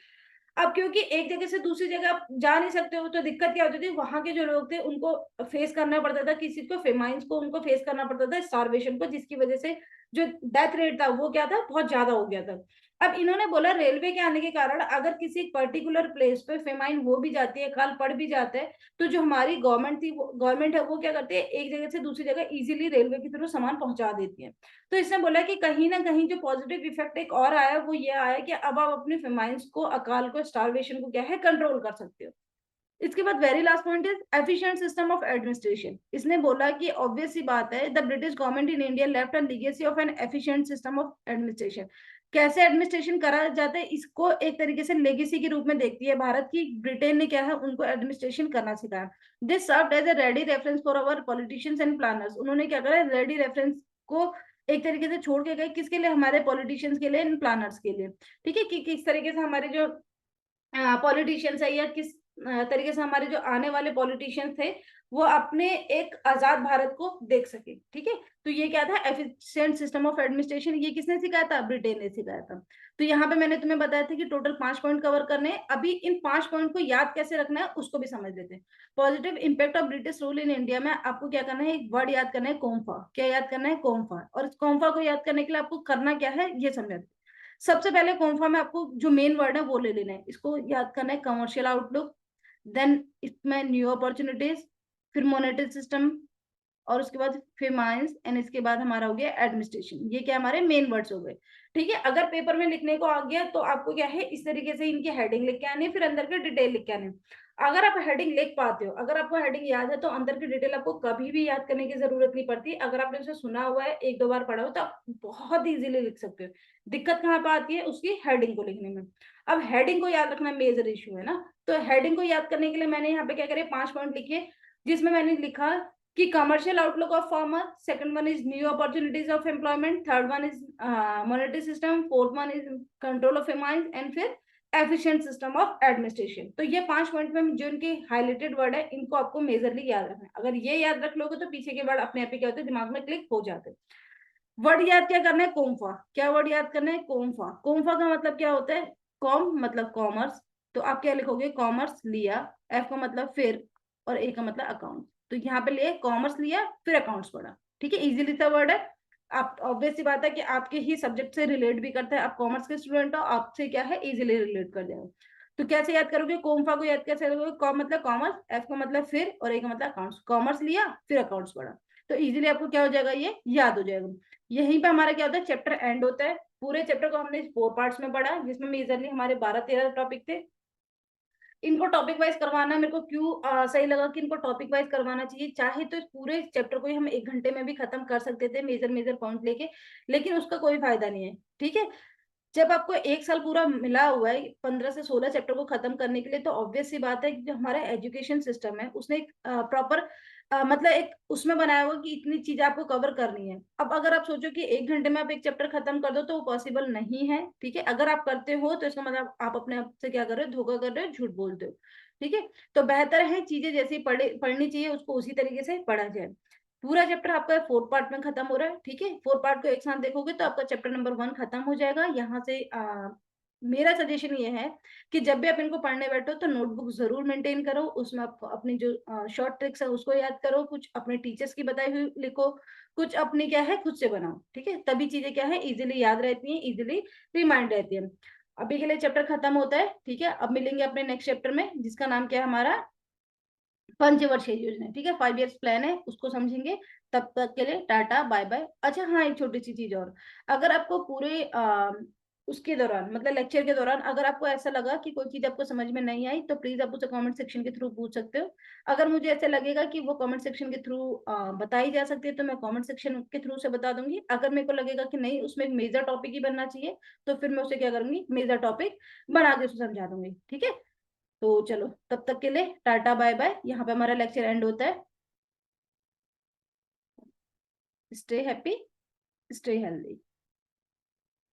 अब क्योंकि एक जगह से दूसरी जगह आप जा नहीं सकते हो, तो दिक्कत क्या होती थी, वहां के जो लोग थे उनको फेस करना पड़ता था, किसी को फेमाइंस को उनको फेस करना पड़ता था, स्टारवेशन को, जिसकी वजह से जो डेथ रेट था वो क्या था, बहुत ज्यादा हो गया था। अब इन्होंने बोला रेलवे के आने के कारण अगर किसी पर्टिकुलर प्लेस पे फेमाइन हो भी जाती है, काल पड़ भी जाता है, तो जो हमारी गवर्नमेंट है वो क्या करती है, एक जगह से दूसरी जगह इजीली रेलवे के थ्रू सामान पहुंचा देती है। तो इसने बोला कि कहीं ना कहीं जो पॉजिटिव इफेक्ट एक और आया, वो ये आया कि अब आप अपने फेमाइंस को, अकाल को, स्टारवेशन को क्या है, कंट्रोल कर सकते हो। इसके बाद very last point is efficient system of administration. इसने बोला कि ऑब्वियस सी बात है, the British government in India left a legacy of N efficient system of administration. कैसे एडमिनिस्ट्रेशन करा जाता है, इसको एक तरीके से लेगेसी के रूप में देखती है भारत की, ब्रिटेन ने क्या है उनको एडमिनिस्ट्रेशन करना सिखाया। This served as a ready reference for our politicians and planners. उन्होंने क्या करा, रेडी रेफरेंस को एक तरीके से छोड़ के गए, किसके लिए, हमारे पॉलिटिशियंस के लिए, इन प्लानर्स के लिए, ठीक है, कि किस तरीके से हमारे जो पॉलिटिशियंस है, या किस तरीके से हमारे जो आने वाले पॉलिटिशियंस थे वो अपने एक आजाद भारत को देख सके, ठीक है। तो ये क्या था, एफिशिएंट सिस्टम ऑफ एडमिनिस्ट्रेशन, ये किसने सिखाया था, ब्रिटेन ने सिखाया था। तो यहाँ पे मैंने तुम्हें बताया था कि टोटल 5 पॉइंट कवर करने हैं। अभी इन 5 पॉइंट को याद कैसे रखना है उसको भी समझ लेते हैं। Positive impact of British rule in India में आपको क्या करना है, एक वर्ड याद करना है, कोम्फा। क्या याद करना है, कोम्फा। और इस कोम्फा को याद करने के लिए आपको करना क्या है ये समझा। सबसे पहले कॉन्फा में आपको जो मेन वर्ड है वो ले लेना है, इसको याद करना है, कमर्शियल आउटलुक, देन इसमें न्यू अपॉर्चुनिटीज, फिर मॉनेटरी सिस्टम, और उसके बाद फेमाइंस, एंड इसके बाद हमारा हो गया एडमिनिस्ट्रेशन। ये क्या हमारे मेन वर्ड्स हो गए, ठीक है। अगर पेपर में लिखने को आ गया तो आपको क्या है, इस तरीके से इनकी हेडिंग लिख के आनी, फिर अंदर के डिटेल लिख के आने। अगर आप हेडिंग लिख पाते हो, अगर आपको हेडिंग याद है, तो अंदर की डिटेल आपको कभी भी याद करने की जरूरत नहीं पड़ती। अगर आपने उसे सुना हुआ है, एक दो बार पढ़ा हो, तो आप बहुत इजीली लिख सकते हो। दिक्कत कहाँ पे आती है, उसकी हेडिंग को लिखने में। अब हेडिंग को याद रखना मेजर इशू है ना। तो हेडिंग को याद करने के लिए मैंने यहाँ पे क्या करे, 5 पॉइंट लिखे, जिसमें मैंने लिखा कि commercial outlook of farmer, second one is new opportunities of employment, third one is monetary system, fourth one is control of famine, and फिर एफिशिएंट सिस्टम ऑफ एडमिनिस्ट्रेशन। तो ये 5 पॉइंट में जो इनके हाईलाइटेड वर्ड है, इनको आपको मेजरली याद रखना है। अगर ये याद रख लोगे तो पीछे के वर्ड अपने आप ही क्या होते हैं, दिमाग में क्लिक हो जाते हैं। वर्ड याद क्या करना है, कोम्फा। क्या वर्ड याद करना है, कोम्फा। कोम्फा का मतलब क्या होता है, कॉम मतलब कॉमर्स, तो आप क्या लिखोगे, कॉमर्स लिया, एफ का मतलब फिर, और ए का मतलब अकाउंट। तो यहाँ पे लिए कॉमर्स लिया, फिर अकाउंट्स पढ़ा, ठीक है, इजीली सा वर्ड है। आप ऑब्वियस सी बात है कि आपके ही सब्जेक्ट से रिलेट भी करता है, आप कॉमर्स के स्टूडेंट हो, आपसे क्या है, इजीली रिलेट कर जाएगा। तो कैसे याद करोगे, कोम्फा को याद कैसे करोगे, कॉम मतलब कॉमर्स, एफ का मतलब फिर, और ए का मतलब अकाउंट्स। कॉमर्स लिया, फिर अकाउंट्स पढ़ा, तो इजीली आपको क्या हो जाएगा, ये याद हो जाएगा। यहीं पे हमारा क्या होता है, चैप्टर एंड होता है। पूरे चैप्टर को हमने 4 पार्ट्स में पढ़ा, जिसमें मेजरली हमारे 12-13 टॉपिक थे। इनको टॉपिक वाइज करवाना मेरे को क्यों सही लगा कि इनको टॉपिक वाइज करवाना चाहिए। चाहे तो इस पूरे चैप्टर को ही हम 1 घंटे में भी खत्म कर सकते थे, मेजर मेजर पॉइंट लेके, लेकिन उसका कोई फायदा नहीं है, ठीक है। जब आपको 1 साल पूरा मिला हुआ है 15 से 16 चैप्टर को खत्म करने के लिए, तो ऑब्वियस सी बात है कि जो हमारा एजुकेशन सिस्टम है उसने एक प्रॉपर मतलब एक उसमें बनाया हुआ कि इतनी चीजें आपको कवर करनी है। अब अगर आप सोचो कि 1 घंटे में आप एक चैप्टर खत्म कर दो, तो वो पॉसिबल नहीं है, ठीक है। अगर आप करते हो तो इसका मतलब आप अपने आप से क्या कर रहे हो, धोखा कर रहे हो, झूठ बोलते हो, ठीक है। तो बेहतर है चीजें जैसी पढ़नी चाहिए उसको उसी तरीके से पढ़ा जाए। पूरा चैप्टर आपका 4 पार्ट में खत्म हो रहा है, ठीक है। 4 पार्ट को एक साथ देखोगे तो आपका चैप्टर नंबर 1 खत्म हो जाएगा। यहाँ से मेरा सजेशन ये है कि जब भी आप इनको पढ़ने बैठो तो नोटबुक जरूर मेंटेन करो, उसमें आप अपनी जो शॉर्ट ट्रिक्स है उसको याद करो, कुछ अपने टीचर्स की बताई हुई लिखो, कुछ अपनी क्या है खुद से बनाओ, ठीक है। तभी चीजें क्या है, इजिली याद रहती हैं, इजिली रिमाइंड रहती है। अभी के लिए चैप्टर खत्म होता है, ठीक है। अब मिलेंगे अपने नेक्स्ट चैप्टर में, जिसका नाम क्या है हमारा, पंचवर्षीय योजना, ठीक है, 5 इयर्स प्लान है, उसको समझेंगे। तब तक के लिए टाटा बाय बाय। अच्छा हाँ, एक छोटी सी चीज और, अगर आपको पूरे उसके दौरान मतलब लेक्चर के दौरान अगर आपको ऐसा लगा कि कोई चीज आपको समझ में नहीं आई, तो प्लीज आप उसे कमेंट सेक्शन के थ्रू पूछ सकते हो। अगर मुझे ऐसा लगेगा कि वो कमेंट सेक्शन के थ्रू बताई जा सकती है, तो मैं कमेंट सेक्शन के थ्रू से बता दूंगी। अगर मेरे को लगेगा कि नहीं, उसमें एक मेजर टॉपिक ही बनना चाहिए, तो फिर मैं उसे क्या करूंगी, मेजर टॉपिक बना के उसे समझा दूंगी, ठीक है। तो चलो, तब तक के लिए टाटा बाय बाय। यहाँ पे हमारा लेक्चर एंड होता है। Stay happy, stay healthy.